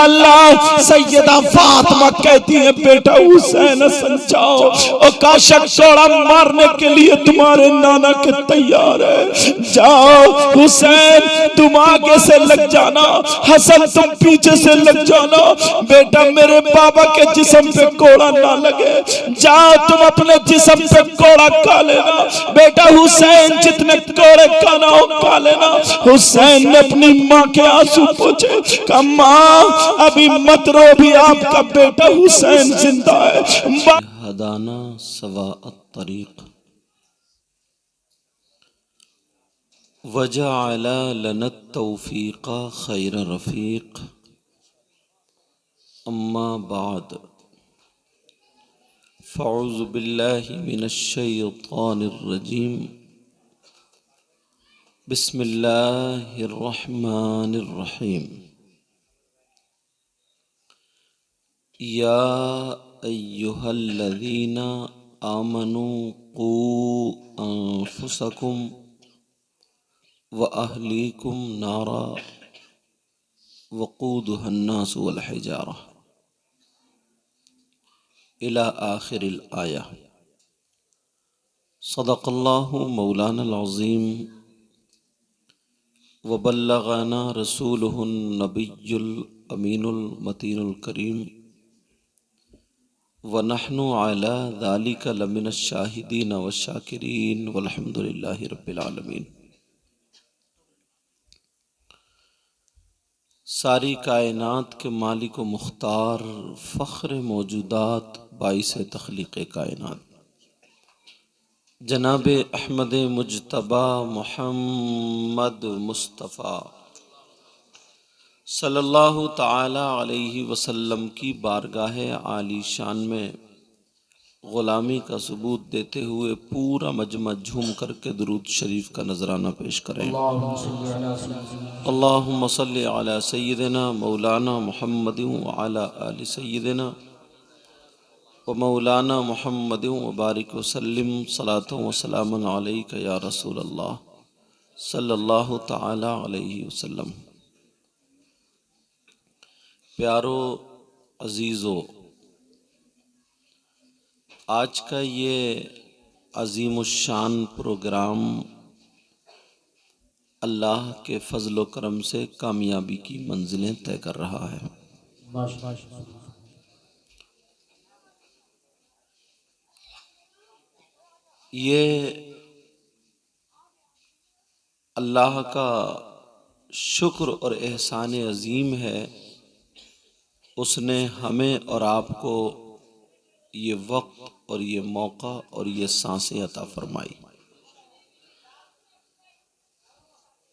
अल्लाह अल्लाह। सैयदा फातिमा कहती है बेटा हुसैन समझाओ, और काशक कोड़ा मारने के लिए तुम्हारे नाना के तैयार है। जाओ हुसैन तुम आगे से लग जाना, हसन तुम पीछे से लग जाना। बेटा मेरे बाबा के जिस्म पे कोड़ा ना लगे, जाओ तुम अपने जिस्म पे कोड़ा का लेना। बेटा हुसैन जितने कोड़े का ना हो का लेना। हुसैन ने अपनी माँ के आंसू पोंछे, कहा माँ अभी मत रो, भी आपका बेटा हुसैन जिंदा है। हदाना सवा अत्तरीक वजअला लना तौफीक़ा खैर रफ़ीक़ अम्मा बाद फ़अऊज़ु बिल्लाहि मिनश शैतानिर रजीम बिस्मिल्लाहिर रहमानिर रहीम। या अय्युहल्लज़ीना आमनू क़ू अन्फुसकुम व अहलीकुम नारा वक़ूदुहन्नास वल हिजारा इला आखिरिल आया। सदक़ल्लाहु मौलानल अज़ीम व बल्लग़ना रसूलुहुन नबियुल अमीनुल मतीनुल करीम व नहनु अला ज़ालिका लमिनश शाहिदीन व शाकिरीन वल्हम्दुलिल्लाहि रब्बिल आलमीन। सारी कायनात के मालिक व मुख्तार फ़ख्र मौजूदात बाइस तख्लीक़ कायनात जनाब अहमद मुज्तबा मुहम्मद मुस्तफ़ा सल्लल्लाहु ताला अलैहि वसल्लम की बारगाह आली शान में ग़ुलामी का सबूत देते हुए पूरा मजमा झूम करके दुरूद शरीफ का नजराना पेश करें। अल्लाहुम्मा सल्लि अला सय्यिदिना मौलाना मुहम्मदिन व अला आलि सय्यिदिना व मौलाना मुहम्मदिन व बारिक वसल्लिम सलातन व सलामन अलैका या रसूल अल्लाह सल्लल्लाहु ताला अलैहि वसल्लम। प्यारो अजीज़ो, आज का ये अज़ीमुश्शान प्रोग्राम अल्लाह के फजल व करम से कामयाबी की मंजिलें तय कर रहा है। ये अल्लाह का शुक्र और एहसान अजीम है, उसने हमें और आपको ये वक्त और ये मौका और ये सांसें अता फरमाई।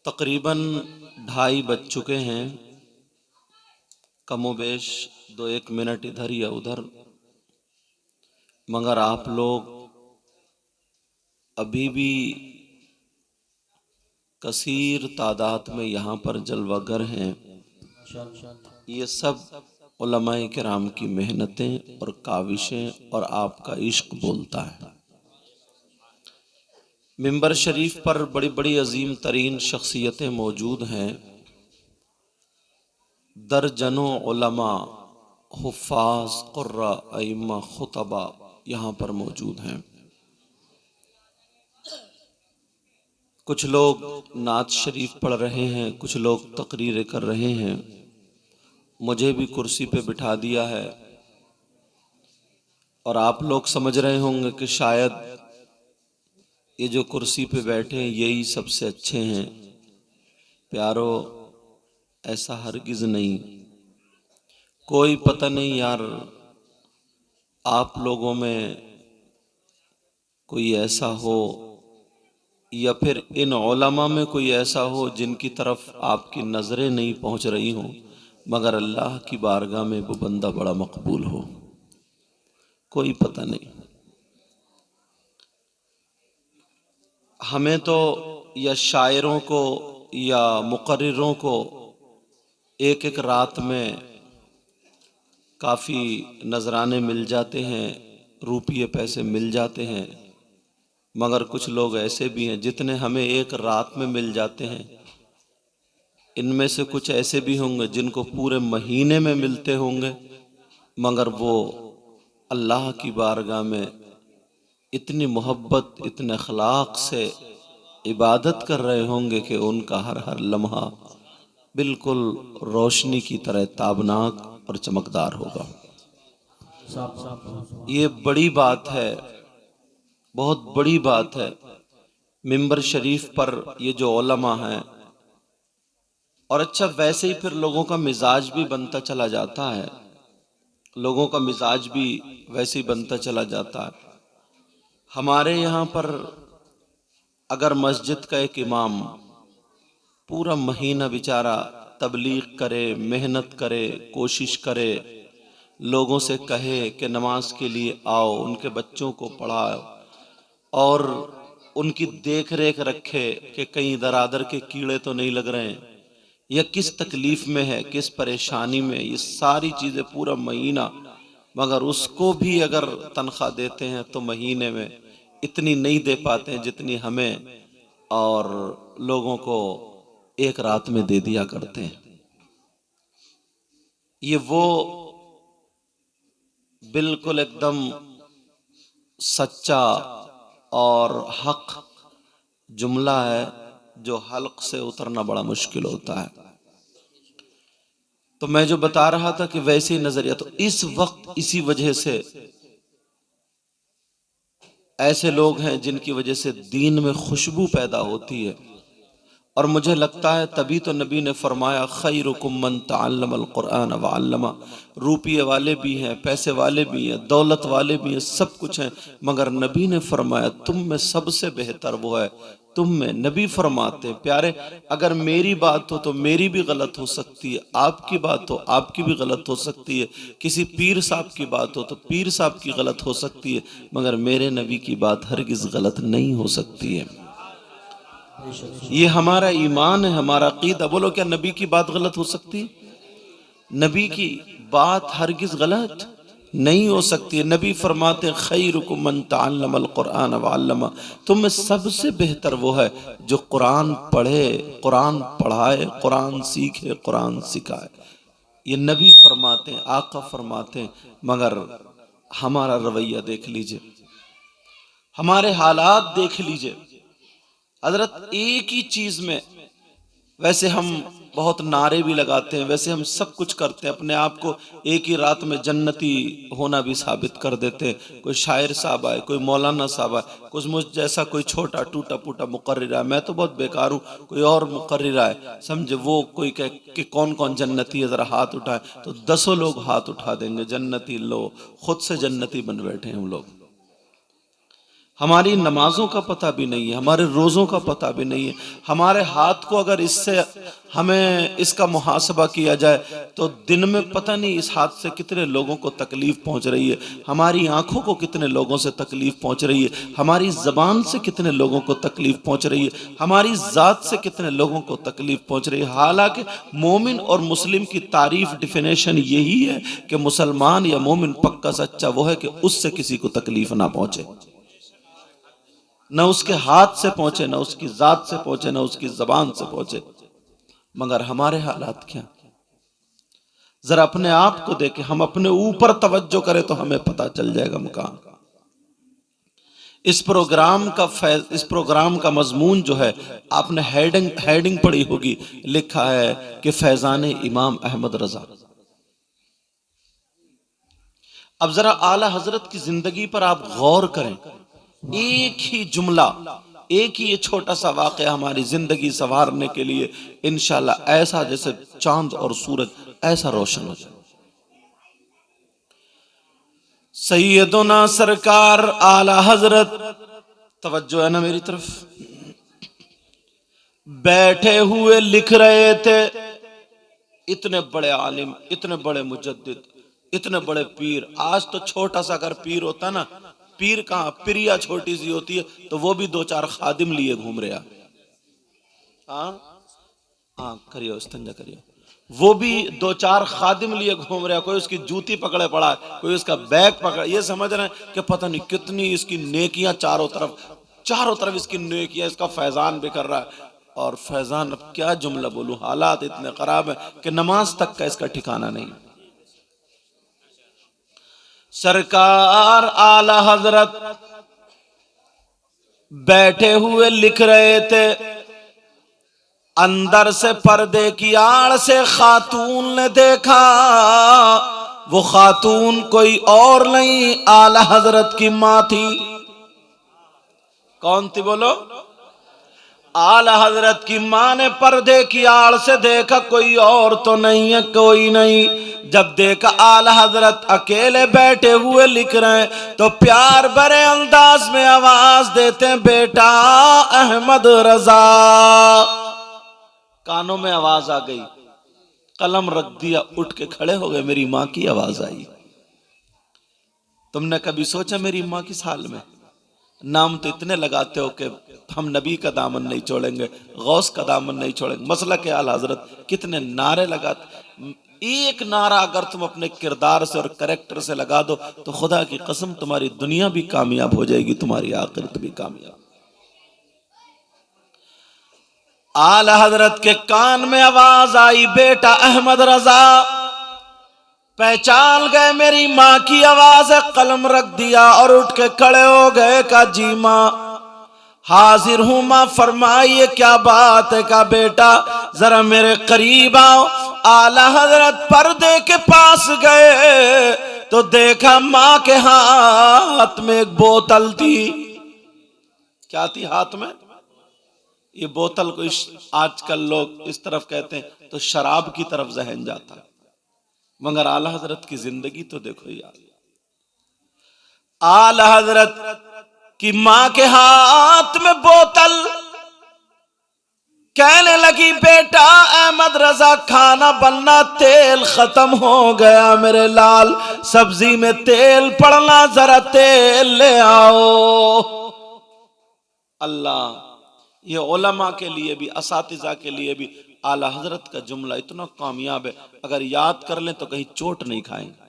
तकरीबन 2:30 बज चुके हैं, कमोबेश 2-1 मिनट इधर या उधर, मगर आप लोग अभी भी कसीर तादाद में यहाँ पर जलवागर हैं। ये सब उलमाए किराम की मेहनतें और काविशें और आपका इश्क बोलता है। मिंबर शरीफ पर बड़ी बड़ी अजीम तरीन शख्सियतें मौजूद हैं। दर्जनों उलमा, हुफ़ाज़, क़ुर्रा, अइम्मा, खुतबा यहाँ पर मौजूद हैं। कुछ लोग नात शरीफ पढ़ रहे हैं, कुछ लोग तकरीरें कर रहे हैं। मुझे भी कुर्सी पे बिठा दिया है और आप लोग समझ रहे होंगे कि शायद ये जो कुर्सी पे बैठे हैं यही सबसे अच्छे हैं। प्यारो, ऐसा हरगिज़ नहीं। कोई पता नहीं यार, आप लोगों में कोई ऐसा हो या फिर इन उलमा में कोई ऐसा हो जिनकी तरफ आपकी नज़रें नहीं पहुंच रही हों, मगर अल्लाह की बारगाह में वो बंदा बड़ा मकबूल हो। कोई पता नहीं। हमें तो या शायरों को या मुकर्रिरों को एक एक रात में काफ़ी नजराने मिल जाते हैं, रुपये पैसे मिल जाते हैं, मगर कुछ लोग ऐसे भी हैं जितने हमें एक रात में मिल जाते हैं इनमें से कुछ ऐसे भी होंगे जिनको पूरे महीने में मिलते होंगे, मगर वो अल्लाह की बारगाह में इतनी मोहब्बत, इतने अखलाक से इबादत कर रहे होंगे कि उनका हर हर लम्हा बिल्कुल रोशनी की तरह ताबनाक और चमकदार होगा। ये बड़ी बात है, बहुत बड़ी बात है। मिंबर शरीफ पर ये जो उलमा हैं, और अच्छा वैसे ही फिर लोगों का मिजाज भी बनता चला जाता है, लोगों का मिजाज भी वैसे ही बनता चला जाता है। हमारे यहाँ पर अगर मस्जिद का एक इमाम पूरा महीना बेचारा तबलीग करे, मेहनत करे, कोशिश करे, लोगों से कहे कि नमाज के लिए आओ, उनके बच्चों को पढ़ाओ और उनकी देख रेख रखे कि कहीं दरादर के कीड़े तो नहीं लग रहे हैं, या किस तकलीफ में है, किस परेशानी में, ये सारी चीज़ें पूरा महीना, मगर उसको भी अगर तनख्वाह देते हैं तो महीने में इतनी नहीं दे पाते हैं जितनी हमें और लोगों को एक रात में दे दिया करते हैं। ये वो बिल्कुल एकदम सच्चा और हक जुमला है जो हल्क से उतरना बड़ा मुश्किल होता है। तो मैं जो बता रहा था कि वैसे ही नजरिया, तो इस वक्त इसी वजह से ऐसे लोग हैं जिनकी वजह से दीन में खुशबू पैदा होती है, और मुझे लगता है तभी तो नबी ने फरमाया खैरुकुम मन तअल्लमल कुरान व अल्लमा। रुपये वाले भी हैं, पैसे वाले भी हैं, दौलत वाले भी हैं, सब कुछ हैं, मगर नबी ने फरमाया तुम में सबसे बेहतर वो है तुम में। नबी फरमाते प्यारे, अगर मेरी बात हो तो मेरी भी गलत हो सकती है, आपकी बात हो आपकी भी गलत हो सकती है, किसी पीर साहब की बात हो तो पीर साहब की गलत हो सकती है, मगर मेरे नबी की बात हरगिज गलत नहीं हो सकती है। ये हमारा ईमान है, हमारा अकीदा। बोलो क्या नबी की बात गलत हो सकती है? नबी की बात हरगिज गलत नहीं हो सकती। नबी फरमाते खैरुकुम मन तअल्लमल कुरान व अल्लमा, तुम में सबसे बेहतर वो है जो कुरान पढ़े, कुरान पढ़ाए, कुरान सीखे, कुरान सिखाए। ये नबी फरमाते हैं, आका फरमाते हैं, मगर हमारा रवैया देख लीजिए, हमारे हालात देख लीजिए। हजरत एक ही चीज में वैसे हम बहुत नारे भी लगाते हैं, वैसे हम सब कुछ करते हैं, अपने आप को एक ही रात में जन्नती होना भी साबित कर देते हैं। कोई शायर साहब आए, कोई मौलाना साहब आए, कुछ मुझ जैसा कोई छोटा टूटा फूटा मुकर्रिर आए, मैं तो बहुत बेकार हूँ, कोई और मुकर्रिर आए, समझे, वो कोई कहे कि कौन कौन जन्नती है जरा हाथ उठाए, तो 10 लोग हाथ उठा देंगे, जन्नती लो, खुद से जन्नती बन बैठे हैं हम लोग। हमारी नमाजों का पता भी नहीं है, हमारे रोज़ों का पता भी नहीं है। हमारे हाथ को अगर इससे हमें इसका मुहासबा किया जाए तो दिन में पता नहीं इस हाथ से कितने लोगों को तकलीफ़ पहुंच रही है, हमारी आंखों को कितने लोगों से तकलीफ़ पहुंच रही है, हमारी ज़बान से कितने लोगों को तकलीफ़ पहुंच रही है, हमारी ज़ात से कितने लोगों को तकलीफ़ पहुंच रही है। हालांकि मोमिन और मुस्लिम की तारीफ डिफिनेशन यही है कि मुसलमान या मोमिन पक्का सच्चा वो है कि उससे किसी को तकलीफ़ ना पहुंचे, न उसके हाथ से पहुंचे, न उसकी जात से पहुंचे, न उसकी जबान से पहुंचे। मगर हमारे हालात क्या? जरा अपने आप को देखें, हम अपने ऊपर तवज्जो करें तो हमें पता चल जाएगा मुकाम। इस प्रोग्राम का मजमून जो है, आपने हेडिंग पढ़ी होगी, लिखा है कि फैजान इमाम अहमद रजा। अब जरा आला हजरत की जिंदगी पर आप गौर करें, एक ही जुमला, एक ही ये छोटा सा वाक़या हमारी जिंदगी संवारने के लिए इंशाल्लाह ऐसा जैसे चांद और सूरज ऐसा रोशन हो जाए। सैयदना सरकार आला हजरत, तवज्जो है ना मेरी तरफ, बैठे हुए लिख रहे थे। इतने बड़े आलिम, इतने बड़े मुजद्दिद, इतने बड़े पीर। आज तो छोटा सा अगर पीर होता ना, पीर कहाँ, पिरिया छोटी सी होती है तो वो भी 2-4 खादिम लिए घूम रहा। हाँ करियो, इस्तंजा करियो। वो भी 2-4 खादिम लिए घूम रहा, कोई उसकी जूती पकड़े पड़ा है, कोई उसका बैग पकड़ा, ये समझ रहे हैं कि पता नहीं कितनी इसकी नेकियां, चारों तरफ इसकी नेकियां, इसका फैजान बिखर रहा है। और फैजान अब क्या जुमला बोलूं, हालात इतने खराब है कि नमाज तक का इसका ठिकाना नहीं। सरकार आला हजरत बैठे हुए लिख रहे थे, अंदर से पर्दे की आड़ से खातून ने देखा। वो खातून कोई और नहीं, आला हजरत की मां थी। कौन थी बोलो? आला हजरत की मां ने पर्दे की आड़ से देखा, कोई और तो नहीं है, कोई नहीं। जब देखा आला हजरत अकेले बैठे हुए लिख रहे हैं, तो प्यार भरे अंदाज में आवाज देते हैं, बेटा अहमद रजा। कानों में आवाज आ गई, कलम रख दिया, उठ के खड़े हो गए। मेरी मां की आवाज आई। तुमने कभी सोचा मेरी मां किस हाल में? नाम तो इतने लगाते हो कि हम नबी का दामन नहीं छोड़ेंगे, गौस का दामन नहीं छोड़ेंगे, मसला के आला हजरत कितने नारे लगाते। एक नारा अगर तुम अपने किरदार से और कैरेक्टर से लगा दो तो खुदा की कसम तुम्हारी दुनिया भी कामयाब हो जाएगी, तुम्हारी आखिरत भी कामयाब। आला हजरत के कान में आवाज आई, बेटा अहमद रजा। पहचान गए मेरी मां की आवाज है। कलम रख दिया और उठ के खड़े हो गए। का जी मां हाजिर हूं मां, फरमाइए क्या बात है? का बेटा जरा मेरे करीब आओ। आला हजरत पर्दे के पास गए तो देखा मां के हाथ में एक बोतल थी। क्या थी हाथ में? ये बोतल को आजकल लोग इस तरफ कहते हैं तो शराब की तरफ जहन जाता, मगर आला हजरत की जिंदगी तो देखो यार। आला हजरत की मां के हाथ में बोतल, कहने लगी बेटा अहमद रजा खाना बनना, तेल खत्म हो गया मेरे लाल, सब्जी में तेल पड़ना, जरा तेल ले आओ। अल्लाह, ये उलमा के लिए भी, असातिज़ा के लिए भी आला हजरत का जुमला इतना कामयाब है, अगर याद कर लें तो कहीं चोट नहीं खाएंगे।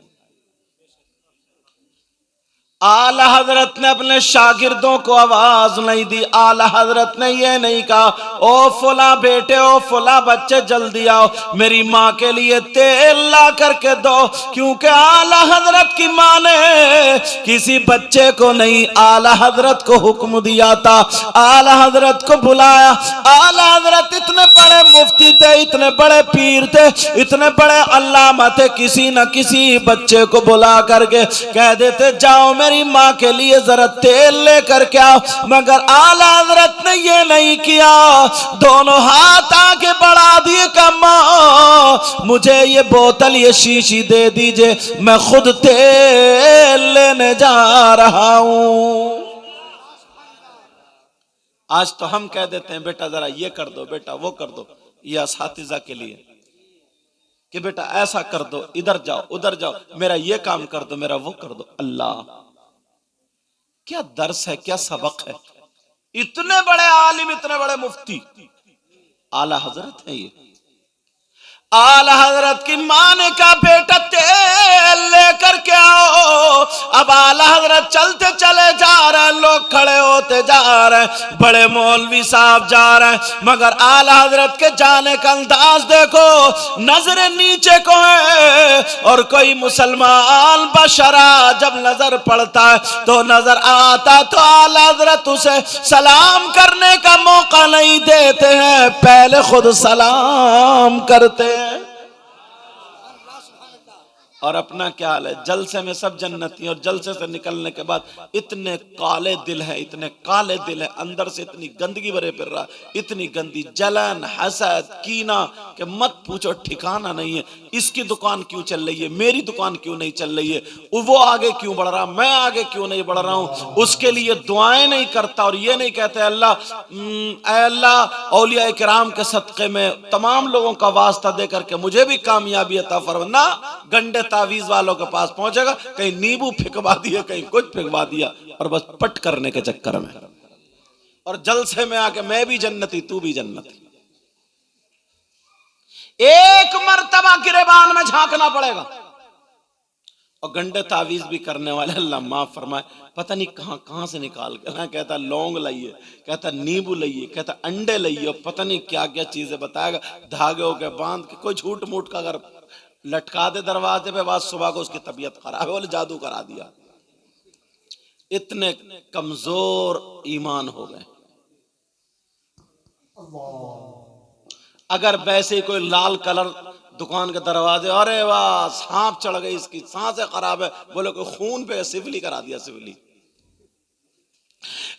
आला हजरत ने अपने शागिर्दों को आवाज नहीं दी। आला हजरत ने यह नहीं कहा ओ फुला बेटे, ओ फुला बच्चे जल्दी आओ, मेरी माँ के लिए तेल ला करके दो। क्योंकि आला हजरत की माँ ने किसी बच्चे को नहीं, आला हजरत को हुक्म दिया था। आला हजरत को बुलाया। आला हजरत इतने बड़े मुफ्ती थे, इतने बड़े पीर थे, इतने बड़े अल्लामा थे, किसी न किसी बच्चे को बुला करके कह देते जाओ मेरी मां के लिए जरा तेल लेकर के आओ। मगर आला हजरत ने ये नहीं किया, दोनों हाथ आगे बढ़ा दिए। का मां मुझे ये बोतल, ये शीशी दे दीजिए, मैं खुद तेल लेने जा रहा हूं। आज तो हम कह देते हैं बेटा जरा ये कर दो, बेटा वो कर दो, ये असातिज़ा के लिए कि बेटा ऐसा कर दो, इधर जाओ उधर जाओ, मेरा ये काम कर दो, मेरा वो कर दो। अल्लाह, क्या दर्स है, क्या सबक है। इतने बड़े आलिम, इतने बड़े मुफ्ती आला हजरत है ये। आला हजरत की मां ने कहा बेटा तेल लेकर के आओ। अब आला हजरत चलते चले जा रहे हैं, लोग खड़े होते जा रहे हैं, बड़े मौलवी साहब जा रहे हैं, मगर आला हजरत के जाने का अंदाज देखो, नजर नीचे को है। और कोई मुसलमान बशरा जब नजर पड़ता है तो नजर आता तो आला हजरत उसे सलाम करने का मौका नहीं देते हैं, पहले खुद सलाम करते हैं। और अपना क्या हाल है, जलसे में सब जन्नती, और जलसे से निकलने के बाद इतने काले दिल है, इतने काले दिल है, अंदर से इतनी गंदगी भरे फिर रहा, इतनी गंदी जलन, हसद, कीना कि मत पूछो, ठिकाना नहीं है। इसकी दुकान क्यों चल रही है, मेरी दुकान क्यों नहीं चल रही है, वो आगे क्यों बढ़ रहा, मैं आगे क्यों नहीं बढ़ रहा हूं, उसके लिए दुआएं नहीं करता और ये नहीं कहते अल्लाह औलिया इकराम के सदक़े में तमाम लोगों का वास्ता दे करके मुझे भी कामयाबी अता फरमा। गंडे तावीज वालों के पास पहुंचेगा, कहीं नींबू फेंकवा दिया, कहीं कुछ फेंकवा दिया, और बस पट करने के चक्कर में, और जलसे में आके मैं भी जन्नती तू भी जन्नती। एक मर्तबा गिरेबान में झांकना पड़ेगा, और गंडे तावीज भी करने वाले, अल्लाह माफ फरमाए, पता नहीं कहां कहां से निकाल के ना, कहता लौंग लाइए, कहता नींबू लाइए, कहता अंडे लाइए, और पता नहीं क्या क्या चीजें बताएगा, धागे के बांध के कोई झूठ मूठ का अगर लटका दे दरवाजे पे, बाद सुबह को उसकी तबीयत खराब है, बोले जादू करा दिया। इतने कमजोर ईमान हो गए। अगर वैसे ही कोई लाल कलर दुकान के दरवाजे, अरे वाह सांप चढ़ गई, इसकी सांसें खराब है, बोले कोई खून पे सिफिली करा दिया, सिफिली।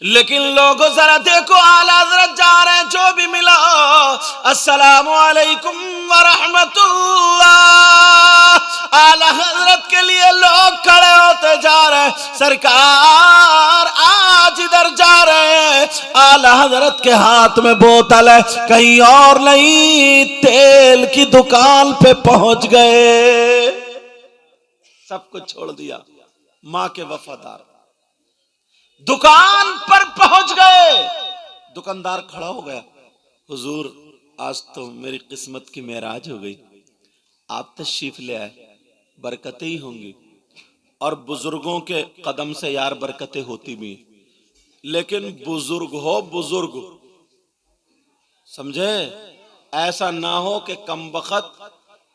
लेकिन लोगों जरा देखो, आला हज़रत जा रहे हैं, जो भी मिला अस्सलामु अलैकुम व रहमतुल्लाह, आला हज़रत के लिए लोग खड़े होते जा रहे हैं, सरकार आज इधर जा रहे हैं, आला हज़रत के हाथ में बोतल है, कहीं और नहीं, तेल की दुकान पे पहुंच गए, सब कुछ छोड़ दिया, मां के वफादार दुकान पर पहुंच गए। दुकानदार खड़ा हो गया, हुजूर आज तो मेरी किस्मत की मेराज हो गई, आप तशरीफ ले आए, बरकतें ही होंगी, और बुजुर्गों के कदम से यार बरकतें होती भी, लेकिन बुजुर्ग हो बुजुर्ग, समझे, ऐसा ना हो कि कमबख्त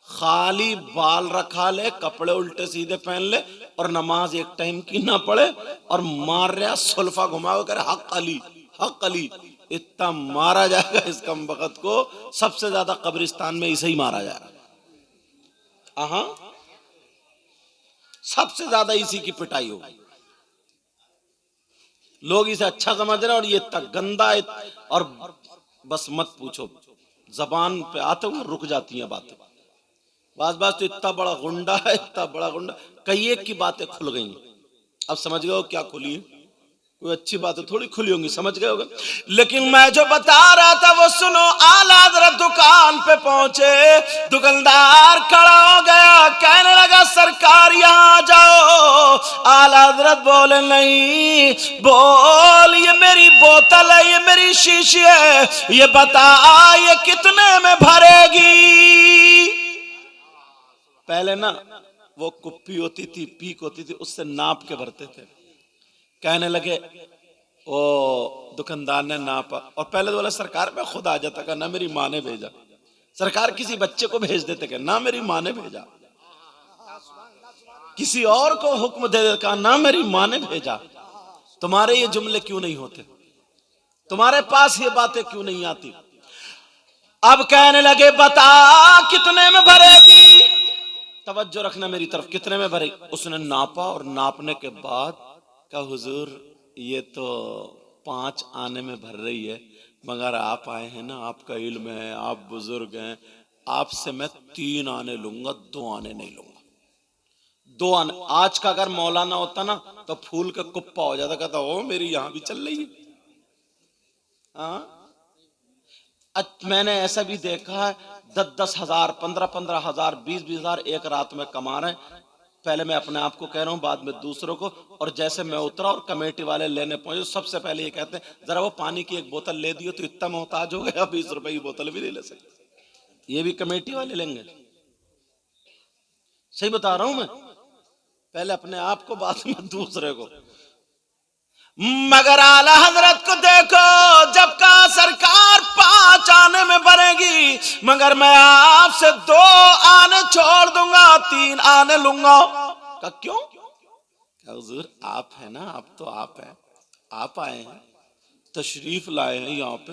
खाली बाल रखा ले, कपड़े उल्टे सीधे पहन ले और नमाज एक टाइम की ना पढ़े, और मार रहा सुल्फा घुमाओ करे हक अली हक अली, इतना मारा जाएगा इस कमबख्त को, सबसे ज्यादा कब्रिस्तान में इसे ही मारा जाएगा। हाँ, सबसे ज्यादा इसी की पिटाई होगी, लोग इसे अच्छा समझ रहे हैं, और ये इतना गंदा है, और बस मत पूछो, जबान पे आते हुए रुक जाती हैं बातें, बास तो इतना बड़ा गुंडा है, इतना बड़ा गुंडा, कई एक की बातें खुल गई। अब समझ गए हो क्या खुली है, कोई अच्छी बातें थोड़ी खुली होंगी, समझ गए होगे। लेकिन मैं जो बता रहा था वो सुनो, आला हज़रत दुकान पे पहुंचे, दुकानदार खड़ा हो गया, कहने लगा सरकार यहाँ आ जाओ। आला हज़रत बोले नहीं, बोल ये मेरी बोतल है, ये मेरी शीशी है, ये बता ये कितने में भरेगी। पहले ना वो कुप्पी होती थी, पीक होती थी, उससे नाप के भरते थे। कहने लगे, ओ दुकानदार ने नापा, और पहले तो बोला सरकार मैं खुद आ जाता, ना मेरी माँ ने भेजा, सरकार किसी बच्चे को भेज देते, क्या ना मेरी माँ ने भेजा, किसी और को हुक्म दे देता, ना मेरी माँ ने भेजा। तुम्हारे ये जुमले क्यों नहीं होते, तुम्हारे पास ये बातें क्यों नहीं आती। अब कहने लगे बता कितने में भरेगी, तवज्जो रखना मेरी तरफ, कितने में भरेगी। उसने नापा, और नापने के बाद कहा हुजूर ये तो 5 आने में भर रही है, मगर आप आए हैं ना, आपका इल्म है, आप बुजुर्ग हैं, आपसे मैं 3 आने लूंगा, 2 आने नहीं लूंगा। 2 आने, आज का अगर मौलाना होता ना तो फूल का कुप्पा हो जाता, कहता ओ मेरी यहां भी चल रही है। हाँ, मैंने ऐसा भी देखा है, 10-10 हजार, 15-15 हजार, 20-20 हजार एक रात में कमा रहे हैं। पहले मैं अपने आप को कह रहा हूँ, बाद में दूसरों को, और जैसे मैं उतरा और कमेटी वाले लेने पहुंचे, सबसे पहले ये कहते हैं जरा वो पानी की एक बोतल ले दियो, तो इतना मोहताज हो गया 20 रुपए की बोतल भी नहीं ले सकते, ये भी कमेटी वाले लेंगे। सही बता रहा हूं मैं, पहले अपने आप को, बाद में दूसरे को। मगर आला हजरत को देखो, जब कहा सरकार 5 आने में भरेगी, मगर मैं आपसे 2 आने छोड़ दूंगा, 3 आने लूंगा। का क्यों? क्या हुजूर आप है ना, आप तो आप है, आप आए हैं, तशरीफ लाए हैं यहाँ पे,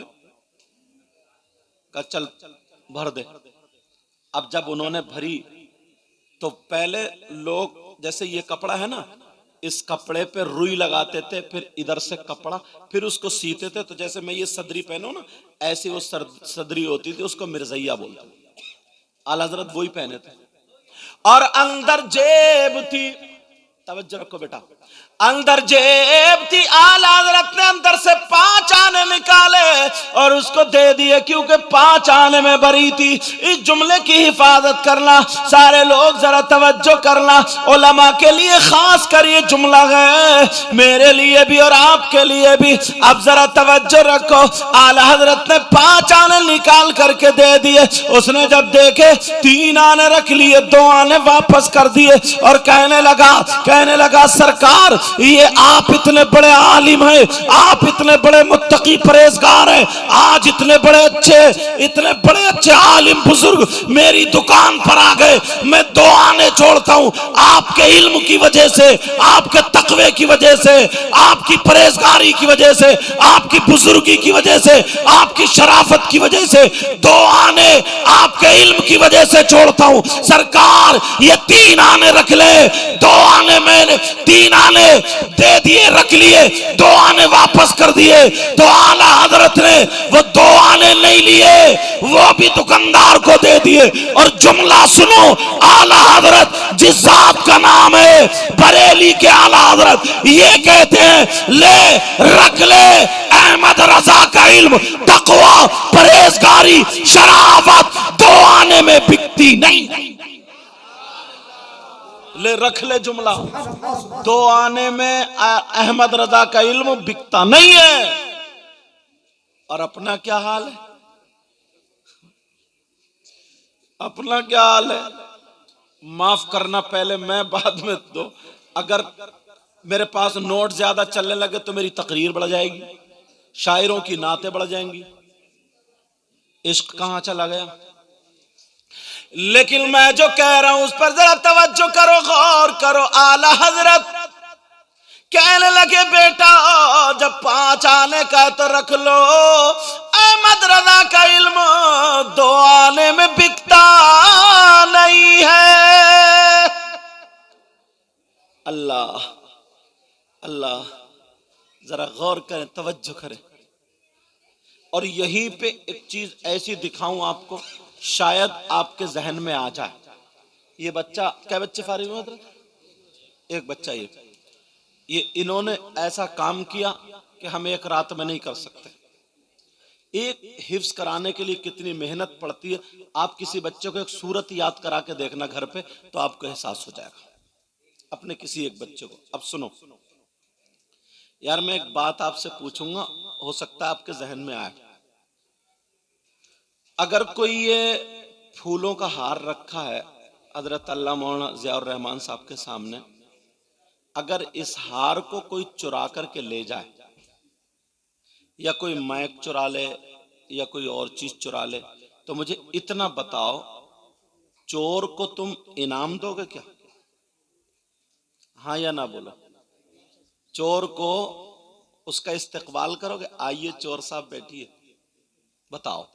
का चल भर दे। अब जब उन्होंने भरी तो पहले लोग, जैसे ये कपड़ा है ना, इस कपड़े पे रुई लगाते थे, फिर इधर से कपड़ा, फिर उसको सीते थे, तो जैसे मैं ये सदरी पहनू ना, ऐसी वो सदरी होती थी, उसको मिर्जैया बोलते। आला हज़रत वही पहने थे, और अंदर जेब थी। तवज्जो रखो बेटा, अंदर जेब थी, आला हजरत ने अंदर से 5 आने निकाले और उसको दे दिए, क्योंकि 5 आने में भरी थी। इस जुमले की हिफाजत करना, सारे लोग जरा तवज्जो करना, उलमा के लिए खास कर ये जुमला है, मेरे लिए भी और आपके लिए भी। अब जरा तवज्जो रखो, आला हजरत ने 5 आने निकाल करके दे दिए। उसने जब देखे 3 आने रख लिए, 2 आने वापस कर दिए और कहने लगा सरकार, ये आप इतने बड़े आलिम हैं, आप इतने बड़े मुत्तकी परहेजगार हैं, आज इतने बड़े अच्छे आलिम बुजुर्ग मेरी दुकान पर आ गए, मैं 2 आने छोड़ता हूं आपके इल्म की वजह से, आपके तकवे की वजह से, आपकी परहेजगारी की वजह से, आपकी बुजुर्गी की वजह से, आपकी शराफत की वजह से 2 आने आपके इल्म की वजह से छोड़ता हूं। सरकार ये 3 आने रख ले। 2 आने मैंने 3 आने दे दिए, रख लिए, 2 आने वापस कर दिए। तो आला हजरत ने वो 2 आने नहीं लिए, वो भी दुकानदार को दे दिए। और जुमला सुनो, आला हजरत जिस जात का नाम है बरेली के आला हजरत, ये कहते हैं ले रख ले, अहमद रजा का इल्म, तकवा, परहेजगारी, शराफत 2 आने में बिकती नहीं। ले रख ले जुमला, 2 आने में अहमद रजा का इल्म बिकता नहीं है। और अपना क्या हाल है? अपना क्या हाल है? माफ करना, पहले मैं बाद में दो। अगर मेरे पास नोट ज्यादा चलने लगे तो मेरी तकरीर बढ़ जाएगी, शायरों की नातें बढ़ जाएंगी। इश्क कहां चला गया? लेकिन मैं जो कह रहा हूं उस पर जरा तवज्जो करो, गौर करो। आला हजरत कहने लगे बेटा जब 5 आने का तो रख लो, अहमद रजा का इल्म 2 आने में बिकता नहीं है। अल्लाह अल्लाह, जरा गौर करें, तवज्जो करें। और यहीं पे एक चीज ऐसी दिखाऊं आपको, शायद आपके जहन में आ जाए। ये बच्चा, क्या बच्चे फारिग हुए थे? एक बच्चा, ये इन्होंने ऐसा काम किया कि हम एक रात में नहीं कर सकते। एक हिफ्ज कराने के लिए कितनी मेहनत पड़ती है। आप किसी बच्चे को एक सूरत याद करा के देखना घर पे, तो आपको एहसास हो जाएगा, अपने किसी एक बच्चे को। अब सुनो यार, मैं एक बात आपसे पूछूंगा, हो सकता है आपके जहन में आए। अगर कोई ये फूलों का हार रखा है हजरत अल्लाह मौलाना ज़ियाउर रहमान साहब के सामने, अगर इस हार को कोई चुरा करके ले जाए, या कोई माइक चुरा ले या कोई और चीज चुरा ले, तो मुझे इतना बताओ, चोर को तुम इनाम दोगे क्या? हाँ या ना बोलो। चोर को उसका इस्तकबाल करोगे? आइए चोर साहब बैठिए, बताओ,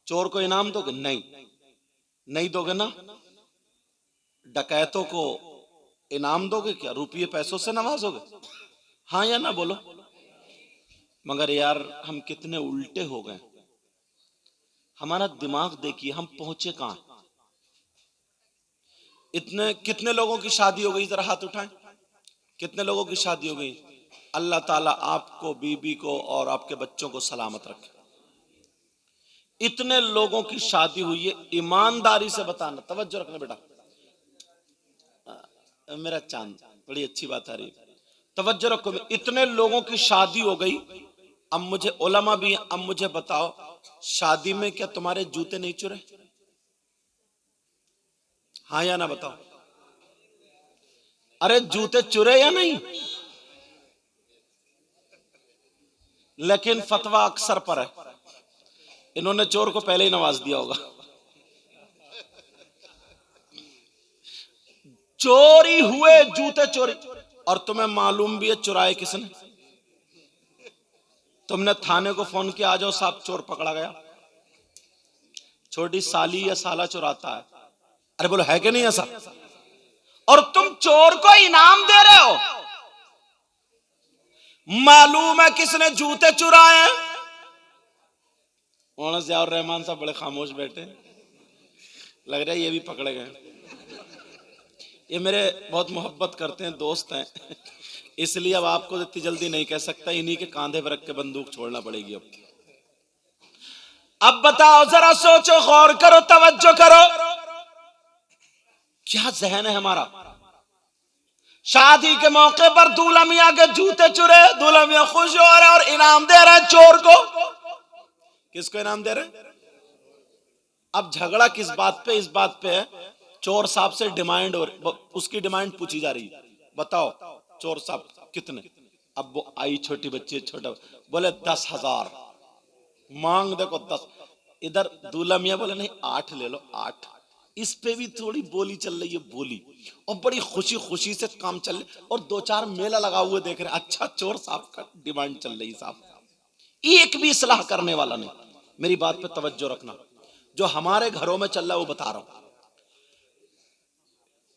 चोर को इनाम दोगे? नहीं दोगे ना। डकैतों को इनाम दोगे क्या? रुपये पैसों से नवाजोगे? हाँ या ना बोलो। मगर यार हम कितने उल्टे हो गए। हमारा दिमाग देखिए, हम पहुंचे कहां। कितने लोगों की शादी हो गई? जरा हाथ उठाएं। कितने लोगों की शादी हो गई? अल्लाह ताला आपको, बीबी को और आपके बच्चों को सलामत रखे। इतने लोगों की शादी हुई है, ईमानदारी से बताना, तवज्जो रखना बेटा, मेरा चांद, बड़ी अच्छी बात आ रही है, तवज्जो रखो। इतने लोगों की शादी हो गई, अब मुझे उलमा भी, अब मुझे बताओ, शादी में क्या तुम्हारे जूते नहीं चुरे? हाँ या ना बताओ। अरे जूते चुरे या नहीं? लेकिन फतवा अक्सर पर है, इन्होंने चोर को पहले ही नवाज दिया होगा। चोरी हुए जूते चोरी, और तुम्हें मालूम भी है चुराए किसने। तुमने थाने को फोन किया, आ जाओ साहब चोर पकड़ा गया। छोटी साली या साला चुराता है, अरे बोलो है कि नहीं ऐसा? और तुम चोर को इनाम दे रहे हो। मालूम है किसने जूते चुराए हैं? मौलाना ज़ियाउर रहमान साहब बड़े खामोश बैठे, लग रहा है ये भी पकड़े गए। ये मेरे बहुत मोहब्बत करते हैं, दोस्त हैं, इसलिए अब आपको इतनी जल्दी नहीं कह सकता, इन्हीं के कांधे पर रख के बंदूक छोड़ना पड़ेगी। अब बताओ, जरा सोचो, गौर करो, तवज्जो करो, क्या जहन है हमारा। शादी के मौके पर दूल्हा मियां के जूते चुरे, दूल्हा मियां खुश हो रहे और इनाम दे रहे चोर को। किसको इनाम दे रहे? अब झगड़ा किस बात पे? इस बात पे है, चोर साहब से डिमांड और उसकी डिमांड पूछी जा रही है। बताओ चोर साहब कितने? अब वो आई छोटी बच्ची, छोटा, बोले 10,000 मांग, देखो 10। इधर दूल्हा मियां बोले नहीं 8 ले लो, 8। इस पे भी थोड़ी बोली चल रही है, बोली, और बड़ी खुशी खुशी से काम चल रही, और 2-4 मेला लगा हुए देख रहे। अच्छा, चोर साहब का डिमांड चल रही। साहब एक भी इस्लाह करने वाला नहीं। मेरी बात पे तवज्जो रखना, जो हमारे घरों में चल रहा है वो बता रहा हूं।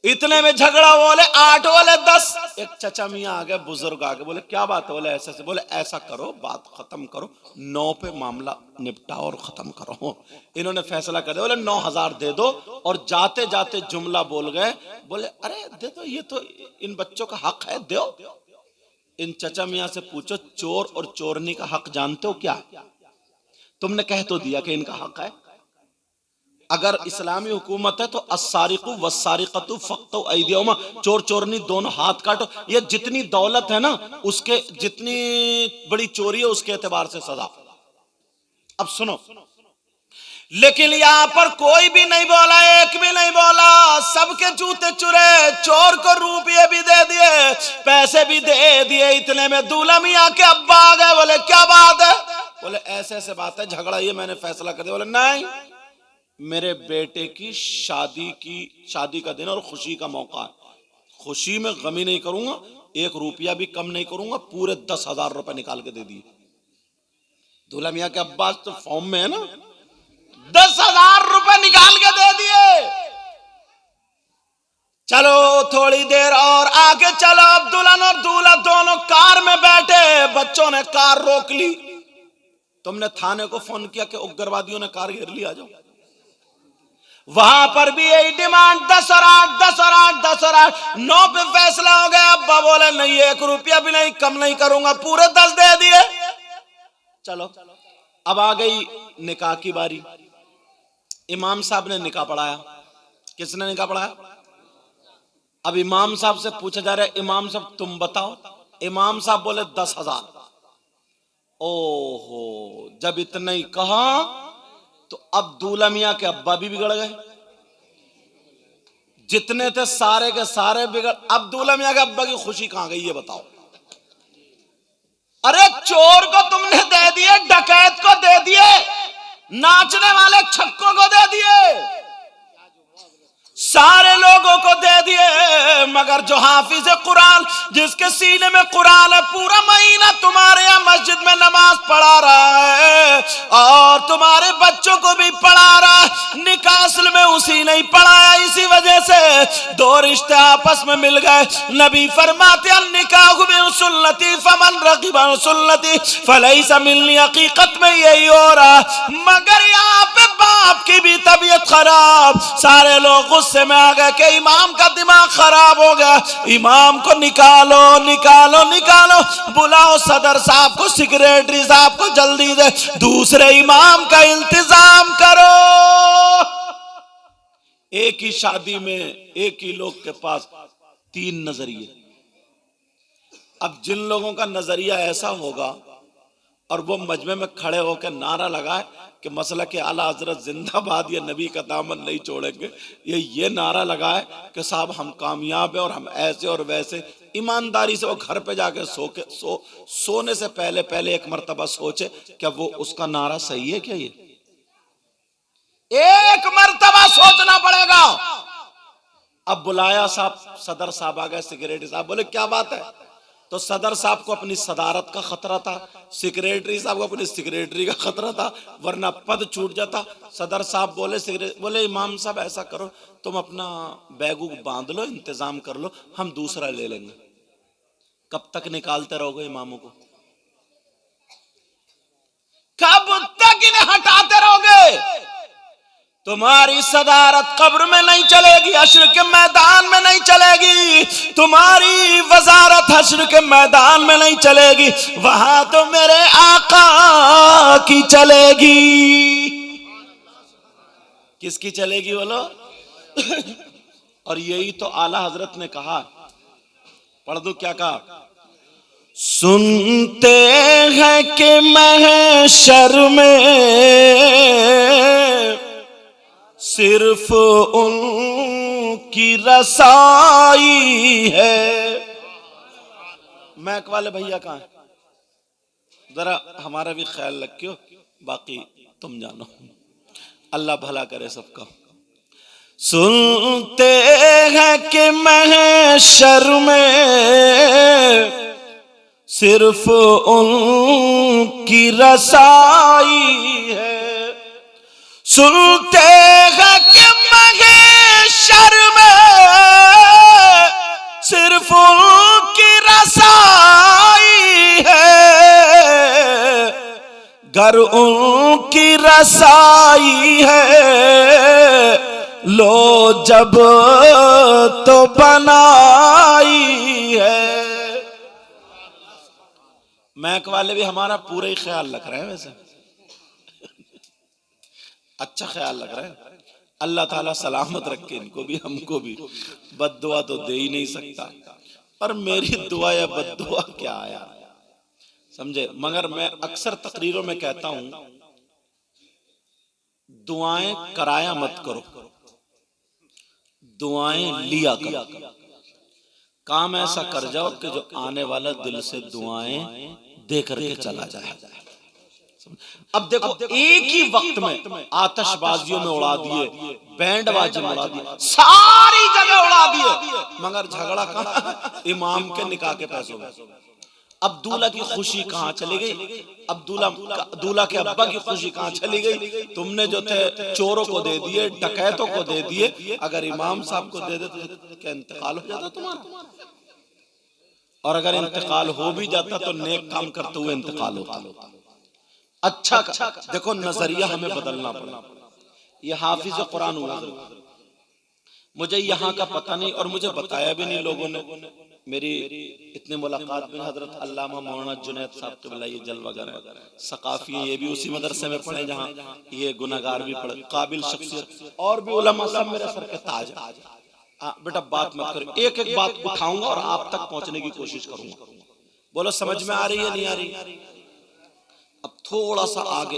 इतने में झगड़ा, बोले 8, बोले 10। एक चचा मियां आ गए, बुजुर्ग आ गए, बोले क्या बात है? बोले ऐसे से। बोले ऐसा करो, बात खत्म करो, 9 पे मामला निपटाओ और खत्म करो। इन्होंने फैसला कर दिया, बोले 9,000 दे दो। और जाते जाते जुमला बोल गए, बोले अरे दे दो, ये तो इन बच्चों का हक है, दो। इन चचा मियां से पूछो, चोर और चोरनी का हक जानते हो क्या? तुमने कह तो दिया कि इनका हक है। अगर इस्लामी हुकूमत है तो अस्सारिकु वस्सारिकतु फक्तु ऐदियहुमा, चोर चोरनी दोनों हाथ काटो। ये जितनी दौलत है ना, उसके जितनी बड़ी चोरी है उसके एतबार से सजा। अब सुनो, लेकिन यहां पर कोई भी नहीं बोला, एक भी नहीं बोला, सबके जूते चुरे, चोर को रुपये भी दे दिए, पैसे भी दे दिए। इतने में दूल्हा मियां के अब्बा आ गए, बोले क्या बात है? बोले ऐसे ऐसे बात है, झगड़ा ये मैंने फैसला कर दिया। बोले नहीं, मेरे बेटे की शादी का दिन और खुशी का मौका है, खुशी में गमी नहीं करूंगा, 1 रुपया भी कम नहीं करूंगा, पूरे 10,000 रुपए निकाल के दे दिए। दूल्हा मियां के अब्बास तो फॉर्म में है ना, 10,000 रुपए निकाल के दे दिए। चलो थोड़ी देर और आगे चलो, अब दुल्हन और दूल्हा दोनों कार में बैठे, बच्चों ने कार रोक ली। तुमने थाने को फोन किया कि उग्रवादियों ने कार घेर ली, आ जाओ। वहां पर भी यही डिमांड, 10 और 8, 10 और 8, 10 और 8, 9 पे फैसला हो गया। अब्बा बोले नहीं, 1 रुपया भी नहीं कम नहीं करूंगा, पूरे 10 दे दिए। चलो अब आ गई निकाह की बारी। इमाम साहब ने निकाह पढ़ाया। किसने निकाह पढ़ाया? अब इमाम साहब से पूछा जा रहा है, इमाम साहब तुम बताओ। इमाम साहब बोले 10,000। ओहो, जब इतना ही कहा तो अब दूल्हा मियां के अब्बा भी बिगड़ गए। जितने थे सारे के सारे बिगड़। अब दूल्हा मियां के अब्बा की खुशी कहां गई ये बताओ? अरे चोर को तुमने दे दिए, डकैत को दे दिए, नाचने वाले छक्कों को दे दिए, सारे लोगों को दे दिए, मगर जो हाफिज कुरान, जिसके सीने में कुरान है, पूरा महीना तुम्हारे यहाँ मस्जिद में नमाज पढ़ा रहा है और तुम्हारे बच्चों को भी पढ़ा रहा है, निकाह असल में उसी नहीं पढ़ाया। इसी वजह से 2 रिश्ते आपस में मिल गए। नबी फरमाते हैं निकाह बिन सुन्नती फमन रगिबा अन सुन्नती फलैसा मिन्नी। हकीकत में यही हो रहा, मगर यहाँ पे बाप की भी तबीयत खराब, सारे लोग गुस्से में आ गए कि इमाम का दिमाग खराब हो गया, इमाम को निकालो निकालो निकालो, बुलाओ सदर साहब को, सेक्रेटरी साहब को, जल्दी से दूसरे इमाम का इंतजाम करो। एक ही शादी में एक ही लोग के पास 3 नजरिए। अब जिन लोगों का नजरिया ऐसा होगा और वो मजमे में खड़े होकर नारा लगाए कि मसला के आला हजरत जिंदाबाद, ये नबी का दामन नहीं छोड़ेंगे, ये नारा लगाए कि साहब हम कामयाब है और हम ऐसे और वैसे, ईमानदारी से वो घर पे जाके सोने से पहले एक मर्तबा सोचे क्या वो उसका नारा सही है क्या? ये एक मर्तबा सोचना पड़ेगा। अब बुलाया साहब, सदर साहब आ गए, सेक्रेटरी साहब बोले क्या बात है? तो सदर साहब को अपनी सदारत का खतरा था, सेक्रेटरी साहब को अपनी सेक्रेटरी का खतरा था, वरना पद छूट जाता। सदर साहब बोले इमाम साहब ऐसा करो, तुम अपना बैग बांध लो, इंतजाम कर लो, हम दूसरा ले लेंगे। कब तक निकालते रहोगे इमामों को? कब तक इन्हें हटाते रहोगे? तुम्हारी सदारत कब्र में नहीं चलेगी, हश्र के मैदान में नहीं चलेगी, तुम्हारी वजारत हश्र के मैदान में नहीं चलेगी, वहां तो मेरे आका की चलेगी। किसकी चलेगी बोलो? और यही तो आला हजरत ने कहा, पढ़ दो क्या कहा? सुनते हैं कि महशर में सिर्फ उनकी रसाई है। मैक वाले भैया कहाँ है? जरा हमारा भी ख्याल रखियो, बाकी तुम जानो। अल्लाह भला करे सबका। सुनते हैं कि महशर में सिर्फ उनकी रसाई है। सुनते हैं कि महशर में सिर्फ उनकी रसाई है। गर उनकी रसाई है लो जब तो बनाई है। मैक वाले भी हमारा पूरा ही ख्याल रख रहे हैं वैसे, अच्छा ख्याल रख रहे हैं। अल्लाह ताला सलामत रखे इनको भी हमको भी। बद्दुआ तो दे ही नहीं सकता, पर मेरी दुआ या बद्दुआ क्या आया समझे। मगर मैं अक्सर तकरीरों में कहता हूं, दुआएं कराया मत करो, दुआएं लिया करो। काम ऐसा कर जाओ कि जो आने वाला दिल से दुआएं दे करके चला जाए। अब देखो, एक ही वक्त में आतिशबाजियों में उड़ा दिए, बैंड बाजी में उड़ा दिए, सारी जगह उड़ा दिए, मगर झगड़ा कहां? इमाम के निकाह के पैसों में। अब दूल्हा की खुशी कहां चली गई? अब दूल्हा के अब्बा की खुशी कहां चली गई? तुमने जो थे चोरों को दे दिए, डकैतों को दे दिए। अगर इमाम साहब को दे देते तो क्या इंतकाल हो जाता तुम्हारा? और अगर इंतकाल हो भी जाता तो नेक काम करते हुए इंतकाल होता। अच्छा देखो, नजरिया हमें बदलना पड़ा। ये हाफिज कुरान हुआ, मुझे यहाँ का पता नहीं और मुझे बताया भी नहीं लोगों ने। मेरी इतनी मुलाकात में हजरत अल्लामा मौलाना जुनैद साहब क़िबला ये जलवागर है, सकाफी है, ये भी उसी मदरसे में पढ़े जहाँ ये गुनाहगार भी पढ़े, काबिल शख्सियत और भी उलमा सब मेरे सर के ताज है। बेटा बात मत करो, एक एक बात उठाऊंगा और आप तक पहुंचने की कोशिश करूंगा। बोलो समझ में आ रही है नहीं आ रही? अब थोड़ा सा आगे,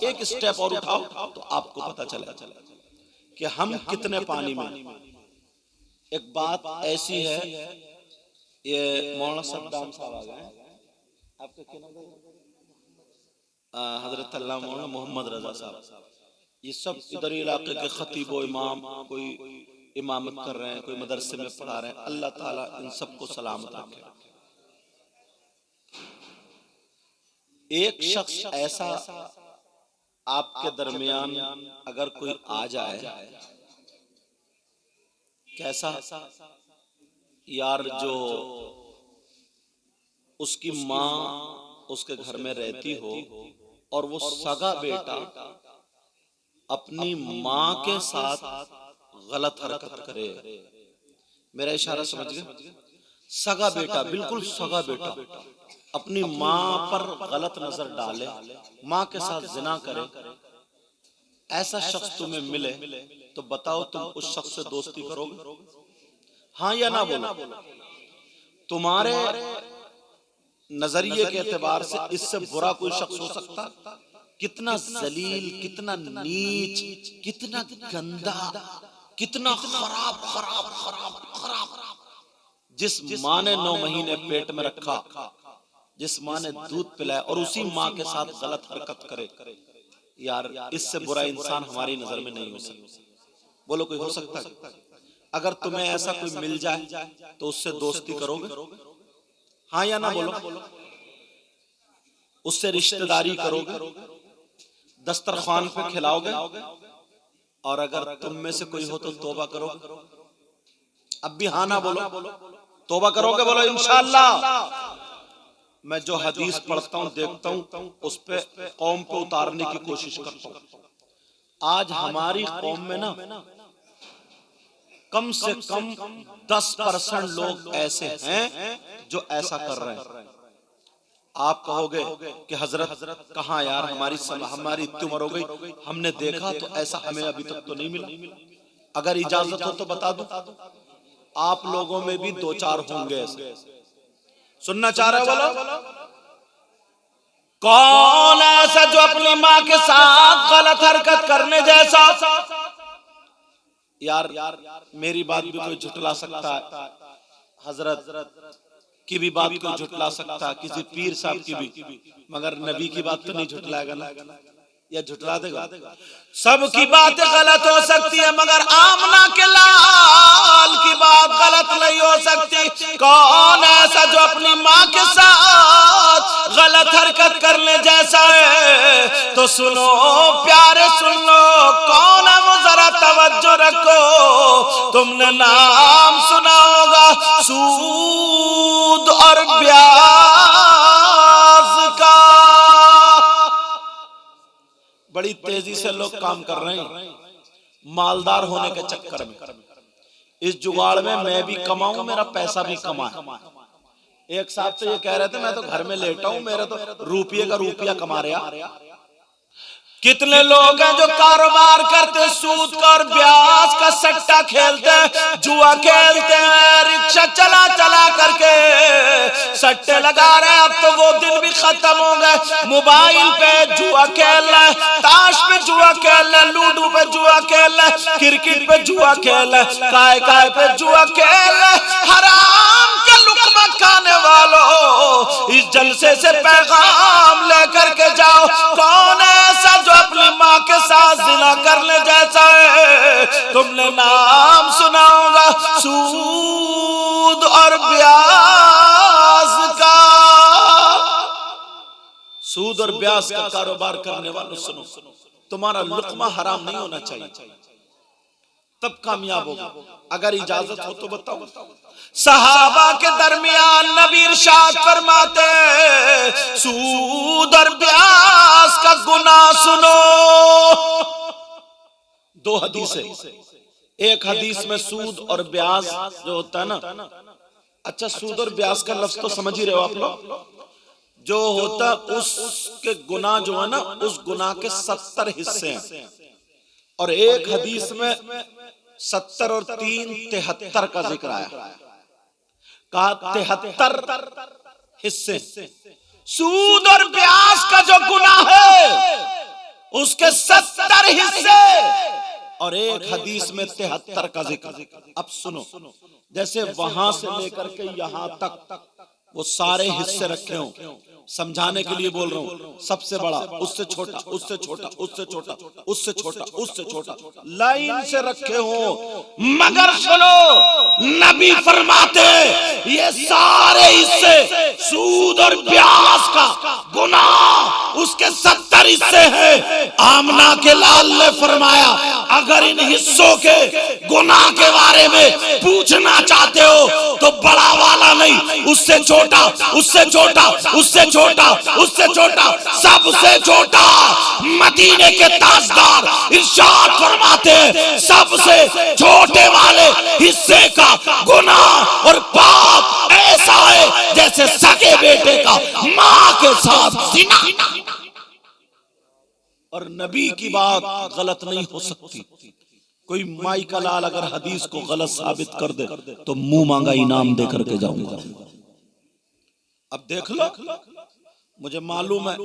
एक स्टेप और उठाओ तो आपको पता चलेगा कि हम कितने पानी में। एक बात ऐसी है, ये मौलाना सद्दाम साहब आ गए, आपका क्या नाम है? हजरत अल्लामा मौलाना मोहम्मद रजा साहब। ये सब इधर इलाके के खतीब व इमाम, कोई इमामत कर रहे हैं, कोई मदरसे में पढ़ा रहे हैं। अल्लाह ताला इन सबको सलामत रखे। एक शख्स ऐसा आपके दरमियान अगर कोई आ जाए, कैसा यार, जो उसकी माँ उसके घर में रहती हो और वो सगा बेटा अपनी माँ के साथ गलत हरकत करे। मेरा इशारा समझ गए? सगा बेटा, बिल्कुल सगा बेटा अपनी माँ पर गलत नजर डाले, माँ के साथ जिना करे, ऐसा शख्स तुम्हें मिले तो बताओ तुम उस शख्स से दोस्ती करोगे? हाँ या ना बोलो? तुम्हारे नजरिए के एतबार से इससे बुरा कोई शख्स हो सकता? कितना जलील, कितना नीच, कितना गंदा, कितना खराब खराब खराब खराब। जिस माँ ने 9 महीने पेट में रखा, जिस माँ ने दूध पिलाया और उसी माँ के साथ गलत हरकत करे, यार इससे बुरा इंसान हमारी नजर में नहीं हो सकता। बोलो कोई हो सकता है? अगर तुम्हें ऐसा कोई मिल जाए तो उससे दोस्ती करोगे? हाँ या ना बोलो? उससे रिश्तेदारी करोगे? दस्तरखान पे खिलाओगे? और अगर तुम में से कोई हो तो तौबा करोगे? अब भी हाँ ना बोलो? तौबा करोगे? बोलो इंशाअल्लाह। मैं जो हदीस पढ़ता हूँ, देखता हूँ, उस पे कौम पे उतारने की कोशिश करता हूँ। आज हमारी कौम में ना कम से कम 10% लोग ऐसे हैं जो ऐसा कर रहे हैं। आप कहोगे कि हजरत कहाँ यार, हमारी इतनी उम्र हो गई, हमने देखा तो ऐसा हमें अभी तक तो नहीं मिला। अगर इजाजत हो तो बता दूं, आप लोगों में भी 2-4 होंगे ऐसे। सुनना चाह रहे बोलो, कौन ऐसा जो अपनी माँ के साथ गलत हरकत करने जैसा? यार मेरी बात भी कोई झुटला सकता है, हजरत की भी बात कोई झुटला सकता है, किसी पीर साहब की भी, मगर नबी की बात तो नहीं झुटलाएगा ना, या झुटला देगा? सबकी बातें गलत हो सकती है मगर आमना के लाल की बात गलत नहीं हो सकती। कौन ऐसा जो अपनी माँ के साथ गलत हरकत करने जैसा है? तो सुनो प्यारे, सुन लो कौन है वो, जरा तवज्जो रखो। तुमने नाम सुना होगा सूद और ब्याज का। बड़ी तेजी से लोग काम कर रहे हैं मालदार होने के चक्कर में। इस जुगाड़ में मैं भी कमाऊं, मेरा पैसा भी कमाए। एक साहब तो ये कह रहे थे मैं तो घर में लेटा हूं, मेरा तो रुपये का रुपया कमा रहा। कितने लोग हैं जो कारोबार करते, सूद का और ब्याज का सट्टा खेलते हैं, जुआ खेलते हैं, रिक्शा चला चला करके सट्टे लगा रहे हैं। अब तो वो दिन भी खत्म हो गए। मोबाइल पे जुआ खेल रहे, ताश पे जुआ खेल रहे, लूडो पे जुआ खेल रहे, क्रिकेट पे जुआ खेल रहे, काय पे जुआ खेल रहे। हराम का लुक्मा खाने वालों, इस जलसे से पैगाम लेकर के जाओ। कौन ऐसा जो अपनी माँ के साथ जिना करने जैसा है? तुमने नाम सुना होगा सूद और ब्याज का। सूद और ब्याज का कारोबार करने वालों सुनो, तुम्हारा लुक्मा हराम नहीं होना चाहिए, तब कामयाब होगा। अगर इजाजत हो तो बताओ। सहाबा के दरमियान नबी इरशाद फरमाते, सूद और ब्याज का गुनाह सुनो। 2 हदीस है। एक हदीस में सूद और ब्याज जो होता है ना, अच्छा सूद और ब्याज का लफ्ज तो समझ ही रहे हो आप लोग, जो होता उसके गुनाह जो है ना, उस गुनाह के 70 हिस्से हैं। और एक हदीस में 70 और 3 73 का जिक्र आया। कहा 73 हिस्से। सूद और ब्याज का जो गुनाह है उसके 70 हिस्से और एक हदीस में 73 का जिक्र। अब सुनो, जैसे वहां से लेकर के यहां तक वो सारे हिस्से रखे हो, समझाने के लिए बोल रहा हूं। सबसे बड़ा, उससे छोटा, उससे छोटा, उससे छोटा, उससे छोटा, उससे छोटा, लाइन से रखे हो। मगर सुनो, नबी फरमाते ये सारे हिस्से सूद और ब्याज का गुनाह उसके 70 हिस्से हैं। आमना के लाल ने फरमाया अगर इन हिस्सों के गुनाह के बारे में पूछना चाहते हो तो बड़ा वाला नहीं, उससे छोटा, उससे छोटा, उससे छोटा, उससे छोटा, सबसे छोटा। मदीने के ताजदार इरशाद फरमाते सबसे छोटे वाले हिस्से का गुनाह और पाप ऐसा है जैसे सगे बेटे का मां के साथ जिना। और नबी की बात गलत नहीं हो सकती। कोई माई का लाल अगर हदीस को गलत साबित कर दे तो मुंह मांगा इनाम दे करके जाऊंगा। अब देख लो, मुझे मालूम है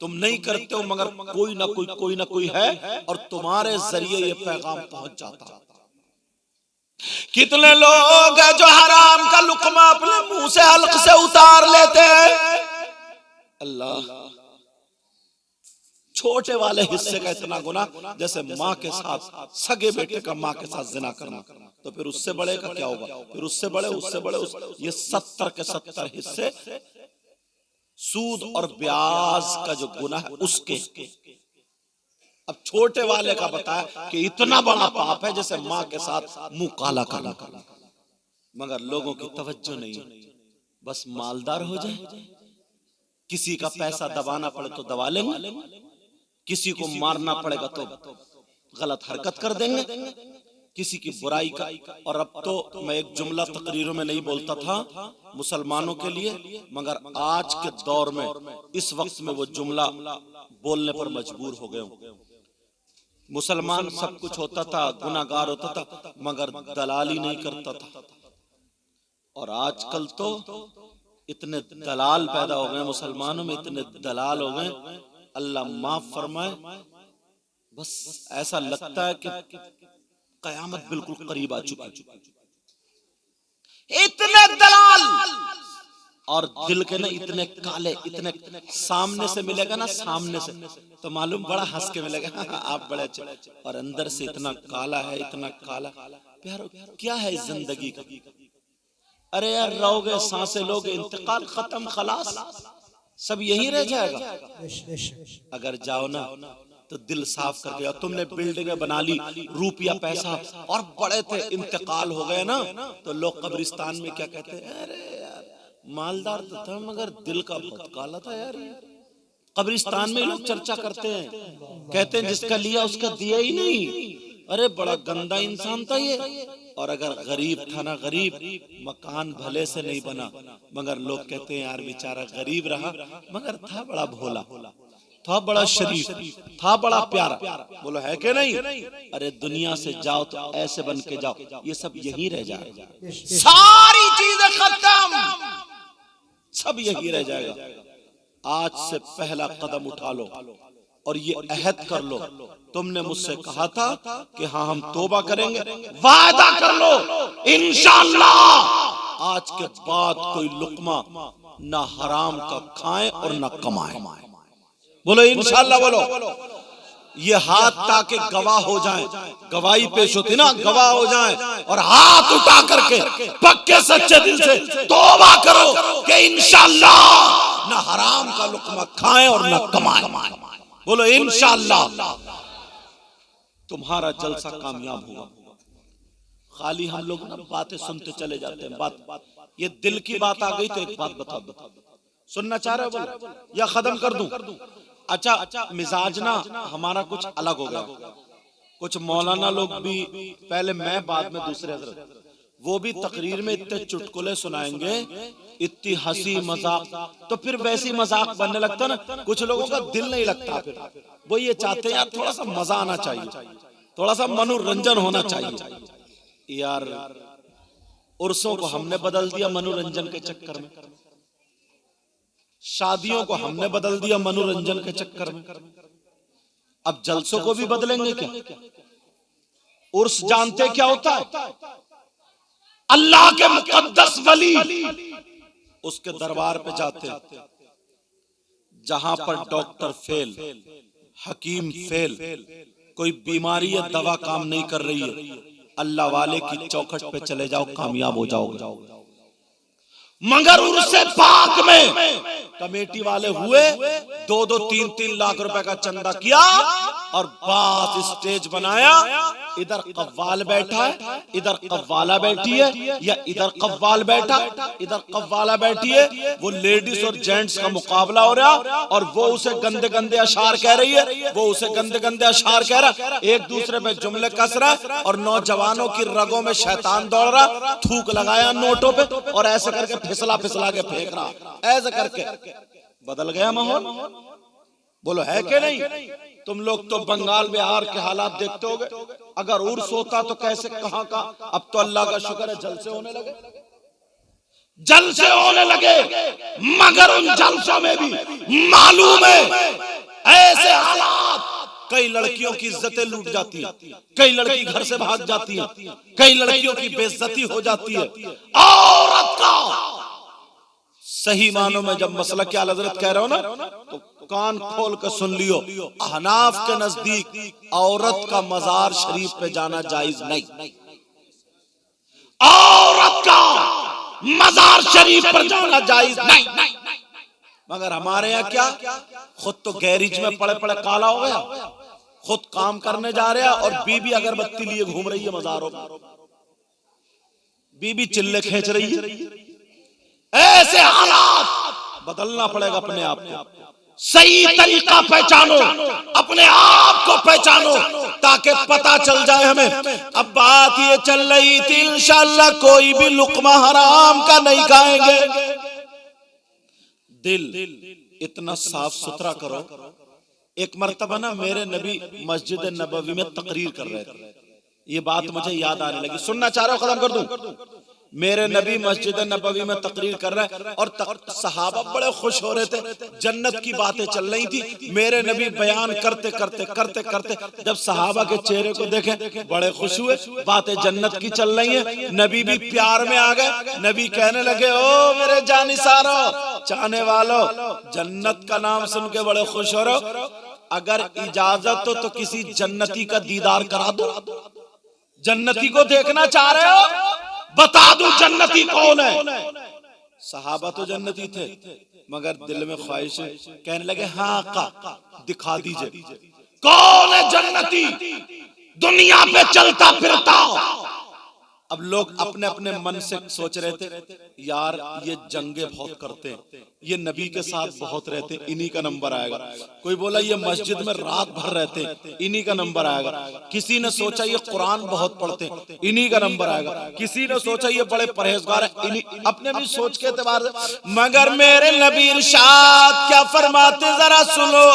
तुम नहीं करते हो, मगर कोई ना कोई है और तुम्हारे जरिए ये पैगाम पहुंच जाता। कितने लोग हैं जो हराम का लुक्मा अपने मुंह से हल्क से उतार लेते हैं। अल्लाह, छोटे वाले हिस्से का इतना गुनाह जैसे माँ के साथ, सगे बेटे का माँ के साथ जिना करना, तो फिर उससे बड़े का क्या होगा? फिर उससे बड़े, उससे बड़े, ये 70 के 70 हिस्से सूद और ब्याज का जो गुनाह है उसके। अब छोटे वाले का बताया कि इतना बड़ा पाप है जैसे माँ के साथ मुंह काला करना। मगर लोगों की तवज्जो नहीं, बस मालदार हो जाए, किसी का पैसा दबाना पड़े तो दबा लेंगे, किसी को मारना पड़ेगा तो गलत हरकत कर देंगे, किसी की बुराई का। और अब तो मैं एक जुमला तकरीरों में नहीं बोलता था मुसलमानों के लिए, मगर आज के दौर में इस वक्त में वो जुमला बोलने पर मजबूर हो गए। मुसलमान सब कुछ होता था, गुनाहगार होता था, मगर दलाली नहीं करता था। और आजकल तो इतने दलाल पैदा हो गए, मुसलमानों में इतने दलाल हो गए, अल्लाह माफ फरमाए। बस ऐसा लगता है कि कयामत बिल्कुल करीब आ चुकी, इतने दलाल। और दिल के ना इतने काले, इतने सामने से मिलेगा ना, सामने से तो मालूम बड़ा हंस के मिलेगा आप बड़े अच्छे, और अंदर से इतना काला है, इतना काला। प्यारो क्या है इस जिंदगी का? अरे यार रहोगे, सांसें लोगे, इंतकाल खत्म, खलास, सब यही रह जाएगा। अगर जाओ ना तो दिल साफ करके जाओ। तुमने बिल्डिंगें बना ली, रुपया पैसा और बड़े थे, इंतकाल हो गए ना, तो लोग कब्रिस्तान में क्या कहते हैं, अरे यार मालदार तो था मगर दिल का बहुत काला था यार। कब्रिस्तान में लोग चर्चा करते हैं, कहते हैं जिसका लिया उसका दिया ही नहीं, अरे बड़ा गंदा इंसान था ये। और अगर गरीब था ना, गरीब, मकान भले से नहीं बना, मगर लोग कहते हैं यार बेचारा गरीब रहा मगर था बड़ा भोला, था बड़ा शरीफ, था बड़ा प्यारा। बोलो है कि नहीं? अरे दुनिया से जाओ तो ऐसे बन के जाओ, ये सब यही रह जाएगा, सारी चीजें खत्म, सब यही रह जाएगा। आज से पहला कदम उठा लो और ये अहद कर लो, तुमने मुझसे कहा था कि हाँ हम तौबा करेंगे, वादा कर लो इंशाअल्लाह आज के बाद कोई लुकमा ना हराम का खाएं और ना कमाएं। बोलो इंशाअल्लाह, बोलो। ये हाथ ताकि गवाह हो जाएं, गवाही पेश होती ना, गवाह हो जाएं, और हाथ उठा करके पक्के सच्चे दिल से तौबा करो कि इंशाअल्लाह ना हराम का लुकमा खाएं और ना कमाएं। बोलो इंशाअल्लाह तुम्हारा जलसा कामयाब होगा। खाली हम लोग ना बातें सुनते चले जाते हैं, बात ये दिल की बात आ गई तो एक बात बता दो, सुनना चाह रहे हो बोलो या खत्म कर दूं? अच्छा मिजाज ना हमारा कुछ अलग हो गया, कुछ मौलाना लोग भी, पहले मैं बाद में दूसरे हजरत, वो भी तकरीर में इतने चुटकुले सुनाएंगे, इतनी हंसी मजाक, तो फिर वैसी मजाक बनने लगता ना, कुछ लोगों का दिल नहीं लगता, फिर वो ये चाहते हैं यार थोड़ा सा मजा आना चाहिए, थोड़ा सा मनोरंजन होना चाहिए। यार उर्सों को हमने बदल दिया मनोरंजन के चक्कर में, शादियों को हमने बदल दिया मनोरंजन के चक्कर में, अब जलसों को भी बदलेंगे क्या? उर्स जानते क्या होता है? अल्लाह के मुकद्दस वली उसके दरबार पे जाते हैं, जहां पर डॉक्टर फेल, हकीम फेल, कोई बीमारी या दवा काम नहीं कर रही है, अल्लाह वाले की चौखट पे चले जाओ, कामयाब हो जाओगे। मगर उनसे पाक में कमेटी वाले हुए, 2-2, 3-3 लाख रुपए का चंदा किया और बात स्टेज बनाया, इधर कव्वाल बैठा है, इधर कव्वाला बैठी है, या इधर कव्वाल बैठा, इधर कव्वाला बैठी है, वो लेडीज और जेंट्स का मुकाबला हो रहा, और वो उसे गंदे गंदे अशार कह रही है, वो उसे गंदे गंदे अशार कह रहा, एक दूसरे पे जुमले कस रहा है, और नौजवानों की रगों में शैतान दौड़ रहा, थूक लगाया नोटों पे और ऐसे करके फिसला फिसला के फेंक रहा, ऐसे करके बदल गया माहौल। बोलो है कि नहीं? तुम लोग तो बंगाल बिहार के हालात देखते होगे, अगर उर्स होता तो कैसे कहां का, अब तो अल्लाह का शुक्र है जलसे होने लगे, जलसे होने लगे, मगर उन जलसों में भी मालूम है ऐसे हालात, कई लड़कियों की इज्जतें लूट जाती है, कई लड़की घर से भाग जाती है, कई लड़कियों की बेइज्जती हो जाती है। औरत का सही मानों में जब मसला क्या हजरत कह रहे हो ना, तो कान खोल कर सुन लियो, अहनाफ के नजदीक औरत का मजार शरीफ पे जाना जायज नहीं, औरत का मजार शरीफ पर जाना जायज नहीं। मगर हमारे यहाँ क्या, खुद तो गैरेज में पड़े पड़े काला हो गया, खुद काम करने जा रहा और बीबी अगरबत्ती लिए घूम रही है मजारों में, बीबी चिल्ले खींच रही है। ऐसे हालात बदलना पड़ेगा अपने आप को, सही तरीका पहचानो, अपने आप को पहचानो, ताकि पता चल जाए हमें। अब बात ये चल रही थी इंशाअल्लाह कोई भी लुकमा हराम का नहीं खाएंगे। दिल इतना साफ सुथरा करो। एक मर्तबा ना मेरे नबी मस्जिद नबवी में तकरीर कर रहे थे, ये बात मुझे याद आने लगी, सुनना चाह रहे हो खत्म कर दूं। मेरे नबी मस्जिद नबवी में तकरीर कर रहे हैं और सहाबा बड़े खुश हो रहे थे, जन्नत की बातें चल रही थी। मेरे नबी बयान करते करते करते करते जब सहाबा के चेहरे को देखे बड़े खुश हुए, बातें जन्नत की चल रही हैं। नबी भी प्यार में आ गए। नबी कहने लगे, ओ मेरे जानिसारो, चाहने वालों, जन्नत का नाम सुन के बड़े खुश हो रहे हो, अगर इजाजत हो तो किसी जन्नती का दीदार करा दो। जन्नती को देखना चाह रहे हो, बता दूं जन्नती कौन है। सहाबा तो जन्नती थे मगर दिल में ख्वाहिश है। कहने लगे, हाँ का दिखा दीजिए कौन है जन्नती दुनिया पे चलता फिरता। अब लोग अपने अपने मन से सोच रहे थे, यार ये जंगे बहुत करते हैं, ये नबी के साथ बहुत रहते, इन्हीं का नंबर आएगा। कोई बोला ये मस्जिद में रात भर रहते, इन्हीं का नंबर आएगा। किसी ने सोचा ये कुरान बहुत पढ़ते, इन्हीं का नंबर आएगा। किसी ने सोचा ये बड़े परहेजगार है, इन्हीं अपने भी सोच के एतबार से। मगर मेरे नबी इरशाद क्या फरमाते जरा सुनो।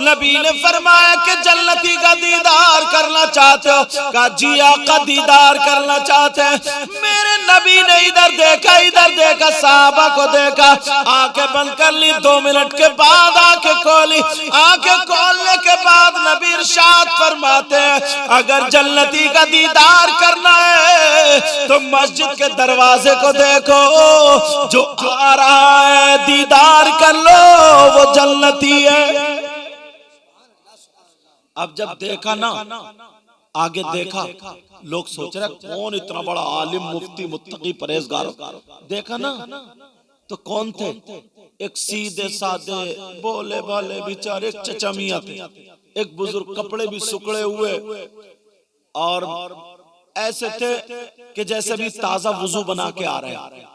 नबी ने फरमाया कि जन्नती का दीदार करना चाहते हो, का जिया का दीदार करना चाहते हैं। मेरे नबी ने इधर देखा, साहबा को देखा, आंखें बंद कर ली। 2 मिनट के बाद आंखें खोली। आंखें खोलने के बाद नबी इरशाद फरमाते हैं, अगर जन्नती का दीदार करना है तो मस्जिद के दरवाजे को देखो, जो आ रहा है दीदार कर लो, वो जन्नती है। अब जब देखा ना, आगे देखा, लोग सोच रहे कौन इतना बड़ा आलिम, मुफ्ती, मुत्तकी, परहेजगार। देखा ना तो कौन थे? एक सीधे साधे बोले भाले बेचारे चचा मियां थे। एक बुजुर्ग, कपड़े भी सुकड़े हुए और ऐसे थे कि जैसे भी ताजा वुजू बना के आ रहे हैं,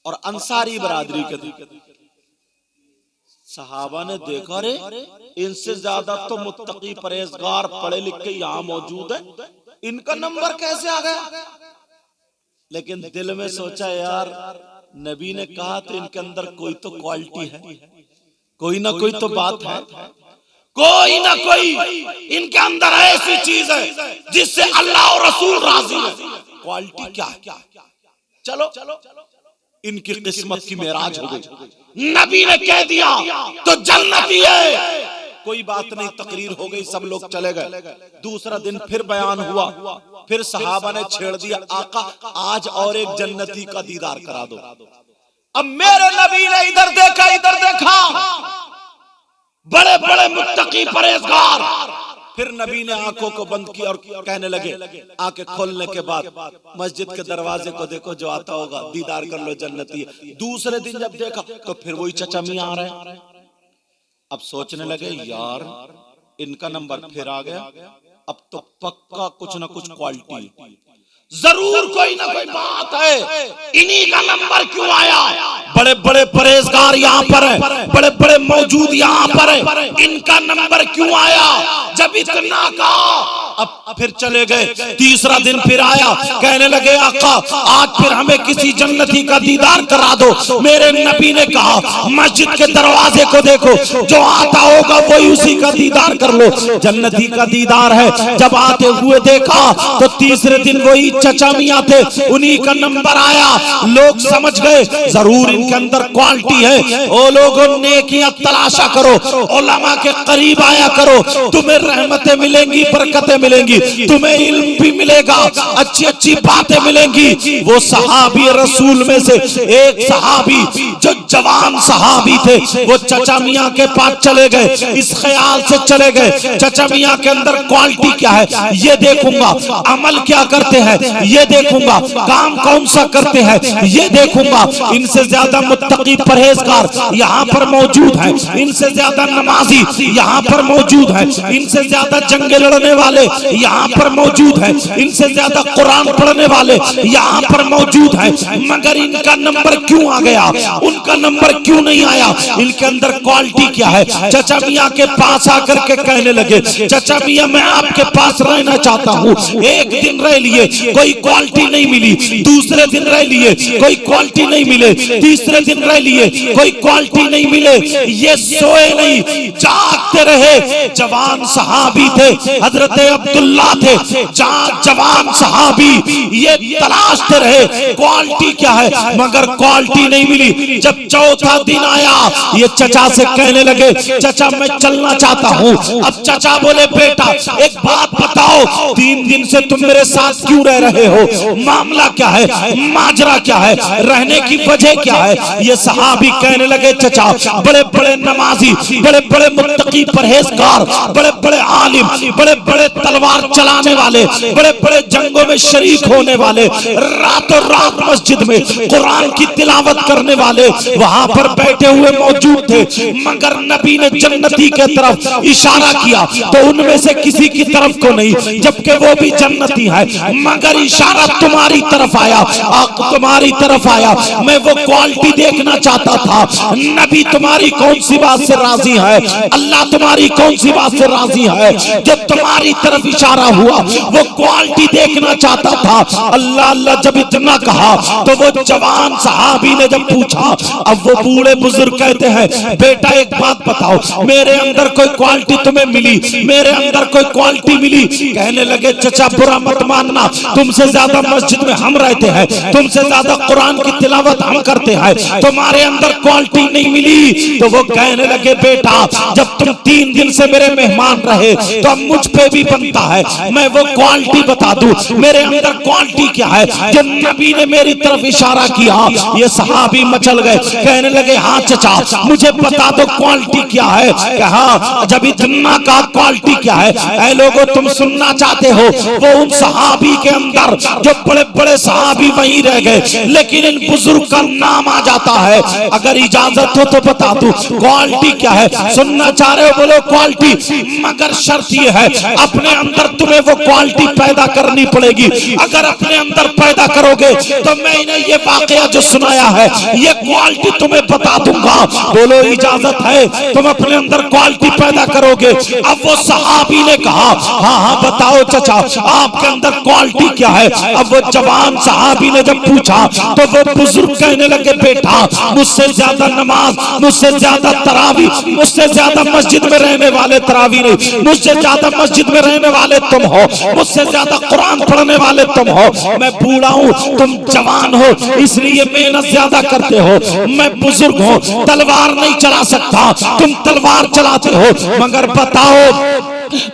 और अंसारी बरादरी के थे। सहाबा ने देखा, रे इनसे ज्यादा तो मुत्तकी परहेजगार पढ़े लिखे यहाँ मौजूद है, इनका नंबर कैसे आ गया? लेकिन दिल में सोचा, यार नबी ने कहा तो इनके अंदर कोई तो क्वालिटी है, कोई ना कोई तो बात है, कोई ना कोई इनके अंदर ऐसी चीज है जिससे अल्लाह और रसूल राजी है। क्वालिटी क्या है? चलो इनकी किस्मत की मेराज हो गई। नबी ने कह दिया तो जन्नती है, कोई बात नहीं, तकरीर हो गई, सब लोग चले गए। दूसरा दिन फिर बयान हुआ, फिर सहाबा ने छेड़ दिया, आका आज और एक जन्नती का दीदार करा दो। अब मेरे नबी ने इधर देखा, बड़े बड़े मुत्तकी परहेजगार। फिर नबी ने आंखों को बंद किया और कहने लगे, आंखें खोलने के बाद मस्जिद के दरवाजे को देखो, जो आता होगा दीदार कर लो, जन्नती है। दूसरे दिन जब देखा तो फिर वही चचा मियां आ रहे हैं। अब सोचने लगे, यार इनका नंबर फिर आ गया, अब तो पक्का कुछ ना कुछ क्वालिटी, जरूर कोई ना कोई बात है, इन्हीं का नंबर क्यों आया? बड़े बड़े परहेजगार यहाँ पर है, बड़े बड़े मौजूद यहाँ पर है, इनका नंबर क्यों आया? जब इतना कहा अब फिर चले गए। तीसरा दिन फिर आया, कहने लगे, आका आज फिर हमें किसी जन्नती का दीदार करा दो। मेरे नबी ने कहा मस्जिद के दरवाजे को देखो, जो आता होगा वही उसी का दीदार कर लो, जन्नती का दीदार है। जब आते हुए देखा तो तीसरे दिन वही चचा मियां थे, उन्हीं का नंबर आया। लोग समझ गए जरूर इनके अंदर क्वालिटी है। ओ लोगों, नेकियां तलाशा करो, उलमा के करीब आया करो, तुम्हें रहमतें मिलेंगी, बरकतें मिलेंगी, तुम्हें इल्म भी मिलेगा, अच्छी अच्छी बातें मिलेंगी। वो सहाबी रसूल में से एक सहाबी जो जवान सहाबी थे, वो चचा मियां के पास चले गए, इस ख्याल से चले गए चचा मियां के अंदर क्वालिटी क्या है ये देखूंगा, अमल क्या करते हैं ये देखूंगा, काम कौन सा करते हैं ये देखूंगा। इनसे ज्यादा मुत्तकी परहेजगार यहाँ पर मौजूद है, इनसे ज्यादा नमाजी यहाँ पर मौजूद है, इनसे ज्यादा जंगे लड़ने वाले यहाँ पर मौजूद हैं, इनसे ज्यादा कुरान पढ़ने वाले यहाँ पर मौजूद हैं, मगर इनका नंबर क्यों आ गया, उनका नंबर क्यों नहीं आया? इनके अंदर क्वालिटी क्या है? चचा मियाँ के पास आकर के कहने लगे, चचा मियाँ मैं आपके पास रहना चाहता हूँ। एक दिन रह लिए, कोई क्वालिटी नहीं मिली। दूसरे दिन रह लिए, कोई क्वालिटी नहीं मिले। तीसरे दिन रह लिए, कोई क्वालिटी नहीं मिले। ये सोए नहीं, जागते रहे। जवान सहाबी थे, हजरत अब्दुल्ला थे, जवान सहाबी, ये तलाशते रहे क्वालिटी क्या है, मगर क्वालिटी नहीं मिली। जब चौथा दिन आया, ये चचा से कहने लगे, चचा मैं चलना चाहता हूँ। अब चचा बोले, बेटा एक बात बताओ, 3 दिन से तुम मेरे साथ क्यों रह रहे हो? मामला क्या है, माजरा क्या है, रहने की वजह क्या है? ये सहाबी कहने लगे, चचा बड़े बड़े नमाजी, बड़े बड़े मुत्तकी परहेजगार, बड़े बड़े आलिम, बड़े बड़े तलवार चलाने वाले, बड़े बड़े जंगों में शरीक होने वाले, रातों रात मस्जिद में कुरान की तिलावत करने वाले वहां पर बैठे हुए मौजूद थे, मगर नबी ने जन्नती के तरफ इशारा किया तो उनमें से किसी की तरफ को नहीं, जबकि वो भी जन्नती है, मगर इशारा तुम्हारी तरफ आया, तुम्हारी तरफ आया। मैं वो क्वालिटी देखना चाहता था। नबी तुम्हारी कौन सी बात से राजी है, अल्लाह तुम्हारी कौन सी बात से राजी है, जो तुम्हारी तरफ इशारा हुआ वो क्वालिटी देखना चाहता था। अल्लाह अल्लाह जब इतना कहा तो वो जवान सहाबी ने जब पूछा, अब वो बूढ़े बुजुर्ग कहते हैं, बेटा एक बात बताओ, मेरे अंदर कोई क्वालिटी तुम्हें मिली, मेरे अंदर कोई क्वालिटी मिली? कहने लगे, चचा बुरा मत मानना, तुमसे ज्यादा मस्जिद में हम रहते हैं, तुमसे ज्यादा कुरान की तिलावत हम करते हैं, तुम्हारे अंदर क्वालिटी नहीं मिली। तो वो कहने लगे, बेटा जब तुम 3 दिन से मेरे मेहमान रहे तो अब मुझ पे भी बनता है मैं वो क्वालिटी बता दूं, मेरे अंदर क्वालिटी क्या है जो नबी ने मेरी तरफ इशारा किया। ये सहाबी मचल गए, कहने लगे, हाँ चचा मुझे बता दो क्वालिटी क्या है। कहा, जब इतना का क्वालिटी क्या है, ऐ लोगों तुम सुनना चाहते हो, वो उन सहाबी के अंदर जो बड़े बड़े सहाबी वहीं रह गए, लेकिन इन बुजुर्ग का नाम आ जाता है। अगर इजाजत हो तो बता दूं क्वालिटी क्या है। सुनना चाह रहे हो, बोलो क्वालिटी, मगर शर्त ये है अपने अंदर तुम्हें वो क्वालिटी पैदा करनी पड़ेगी। अगर अपने अंदर पैदा करोगे तो मैं इन्हें ये वाकया जो सुनाया है ये क्वालिटी तुम्हें बता दूंगा। बोलो इजाजत है, तुम अपने अंदर क्वालिटी पैदा करोगे। अब वो सहाबी ने कहा, हाँ हाँ बताओ चचा आपके अंदर क्वालिटी क्या है। अब वो जवान सहाबी ने जब पूछा तो वो बुजुर्ग कहने लगे, बेटा मुझसे ज्यादा नमाज, मुझसे ज्यादा तरावी, मुझसे ज्यादा मस्जिद में रहने वाले तरावी नहीं, मुझसे ज्यादा मस्जिद में रहने वाले तुम हो, मुझसे ज्यादा कुरान पढ़ने वाले तुम हो। मैं बूढ़ा हूँ, तुम जवान हो, इसलिए मेहनत ज्यादा करते हो। मैं बुजुर्ग हूँ, तलवार नहीं चला सकता, तुम तलवार चलाते हो। मगर बताओ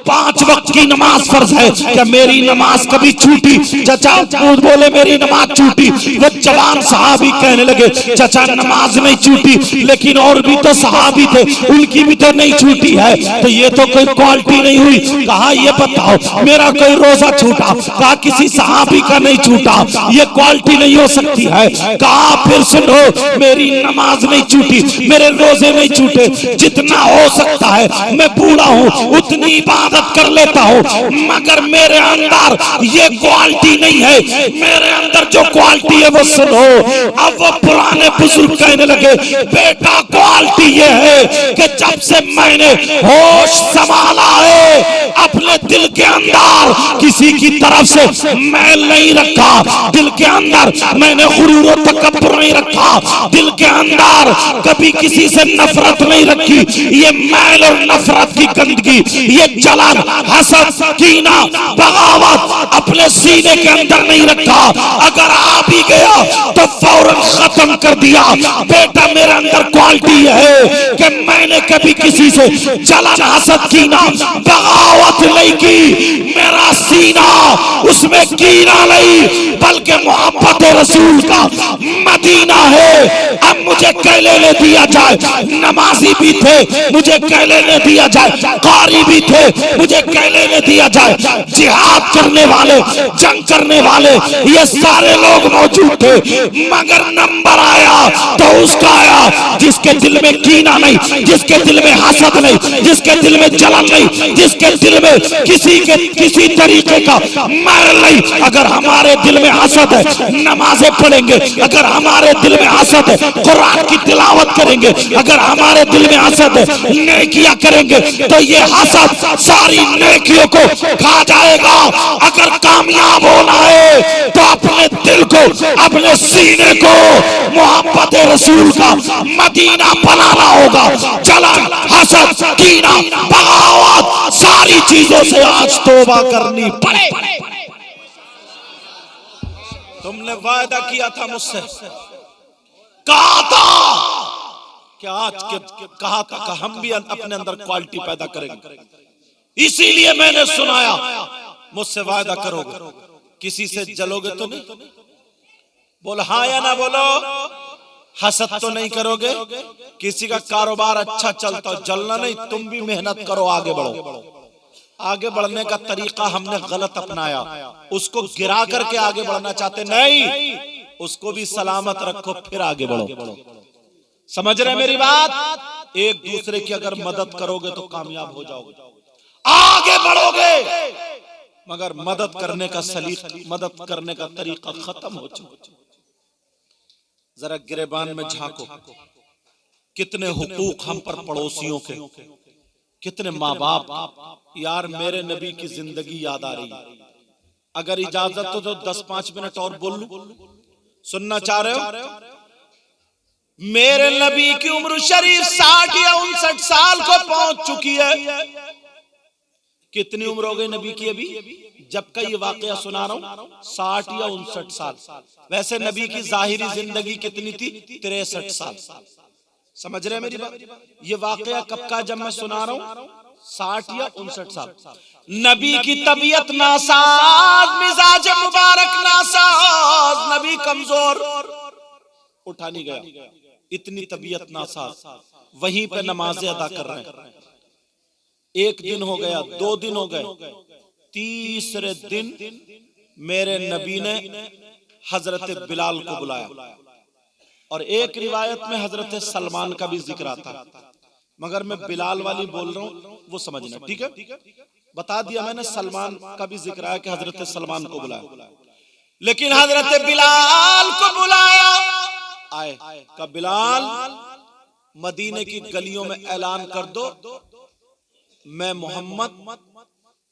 5 वक्त की नमाज फर्ज है, क्या मेरी नमाज कभी छूटी? चचा बोले, मेरी नमाज छूटी। वो जवान सहाबी कहने लगे, चचा नमाज नहीं छूटी, लेकिन और भी तो सहाबी थे, उनकी भी तो नहीं छूटी है, तो ये तो कोई क्वालिटी नहीं हुई। कहा, ये बताओ मेरा कोई रोजा छूटा? कहा, किसी सहाबी का नहीं छूटा, ये क्वालिटी नहीं हो सकती है। कहा, फिर सुनो, मेरी नमाज नहीं छूटी, मेरे रोजे नहीं छूटे, जितना हो सकता है मैं बूढ़ा हूँ उतनी इबादत कर लेता हूँ, मगर मेरे अंदर ये क्वालिटी नहीं है। मेरे अंदर जो क्वालिटी है वो सुनो। अब वो पुराने बुजुर्ग कहने लगे, बेटा क्वालिटी ये है कि जब से मैंने होश संभाला है अपने दिल के अंदर किसी की तरफ से मैल नहीं रखा, दिल के अंदर मैंने गुरूर और तकब्बुर नहीं रखा, दिल के अंदर कभी किसी से नफरत नहीं रखी। ये मैल और नफरत की गंदगी, ये जलन, हसद, कीना, बगावत अपने सीने के अंदर नहीं रखा। अगर आ भी गया तो फौरन खत्म कर दिया। बेटा मेरे अंदर क्वालिटी है कि मैंने कभी किसी से जलन, हसद, कीना, बगावत नहीं की। मेरा सीना उसमें कीना नहीं, बल्कि मोहब्बत रसूल का मदीना है। अब मुझे क्या लेने दिया जाए, नमाजी भी थे मुझे क्या लेने दिया जाए, कारी भी थे मुझे क्या लेने दिया जाए, जिहाद करने वाले, जंग करने वाले, ये सारे लोग मौजूद थे, मगर नंबर आया तो उसका आया जिसके दिल में कीना नहीं, जिसके दिल में हसद नहीं, जिसके दिल में जलन नहीं, जिसके दिल में किसी तरीके का मैल नहीं। अगर हमारे दिल में हसद है, नमाजें पढ़ेंगे। अगर हमारे दिल में हसद है, कुरान की तिलावत करेंगे। अगर हमारे दिल में हसद है, नेकियां करेंगे, तो ये हसद सारी नेकियों को खा जाएगा। अगर कामयाब होना है तो अपने दिल को, अपने सीने को मोहब्बत रसूल का मदीना बनाना होगा। जलन, हसद, कीना, बगावत, सारी चीजों से आज तौबा करनी पड़े। तुमने वायदा किया था मुझसे, कहा था कि आज कहा था कि हम भी अपने अंदर क्वालिटी पैदा करेंगे, इसीलिए मैंने सुनाया। मुझसे वायदा करोगे, किसी से जलोगे तो नहीं? बोलो हाँ या ना बोलो। हसद तो नहीं करोगे? किसी का कारोबार अच्छा चलता हो, जलना नहीं, तुम भी मेहनत करो, आगे बढ़ो। आगे बढ़ने का तरीका हमने गलत अपनाया, उसको गिरा करके आगे बढ़ना चाहते नहीं, उसको भी सलामत रखो फिर आगे बढ़ो। समझ रहे मेरी बात? एक दूसरे की अगर मदद करोगे तो कामयाब हो जाओगे, आगे बढ़ोगे। मगर मदद करने का तरीका खत्म हो चुका। जरा गिरेबान में झांको, कितने हुकूक हम पर पड़ोसियों के, कितने माँ बाप। यार मेरे नबी की जिंदगी याद आ रही है। अगर इजाजत हो तो 10-5 मिनट और बोल लूं, सुनना चाह रहे हो? मेरे नबी की उम्र शरीफ 60 या 59 साल को पहुंच चुकी है। कितनी उम्र हो गई नबी की अभी जब का ये वाकया सुना रहा हूं? 60 या 59 साल। वैसे नबी की जाहिरी जिंदगी कितनी थी? 63 साल। समझ रहे हैं मेरी बात? ये वाकया कब का जब मैं सुना रहा हूं? 60 या 59 साल। नबी की तबीयत नासाज, मिजाज मुबारक नासाज, नबी कमजोर, उठा नहीं गया, इतनी तबीयत नासाज। वहीं पे नमाजें अदा कर रहे हैं। एक दिन हो गया, 2 दिन हो गए, तीसरे दिन मेरे नबी ने हजरत बिलाल को बुलाया। और एक रिवायत में हजरत सलमान का भी जिक्र आता है, मगर मैं बिलाल वाली बोल रहा हूं, वो समझना, ठीक है? बता दिया मैंने, सलमान का भी जिक्र है कि हजरत सलमान को बुलाया, लेकिन हजरत बिलाल को बुलाया। आए का बिलाल, मदीने की गलियों में ऐलान कर दो, मैं मोहम्मद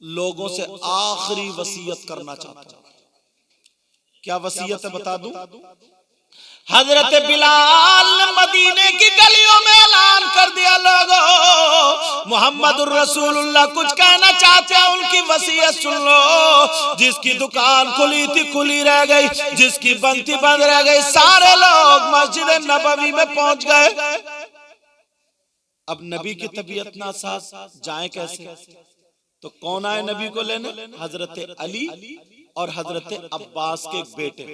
लोगों से आखिरी वसीयत करना चाहता हूं। क्या वसीयत है बता दूं? हजरत बिलाल ने मदीने की गलियों में ऐलान कर दिया, लोगों मोहम्मदुर रसूलुल्लाह कुछ कहना चाहते हैं, उनकी वसीयत सुन लो। जिसकी दुकान खुली थी खुली रह गई, जिसकी बंद थी बंद रह गई। सारे लोग मस्जिद नबवी में पहुंच गए। अब नबी की तबीयत नासाज, जाए कैसे? तो कौन आए नबी को लेने? हजरत अली और हजरत अब्बास के बेटे,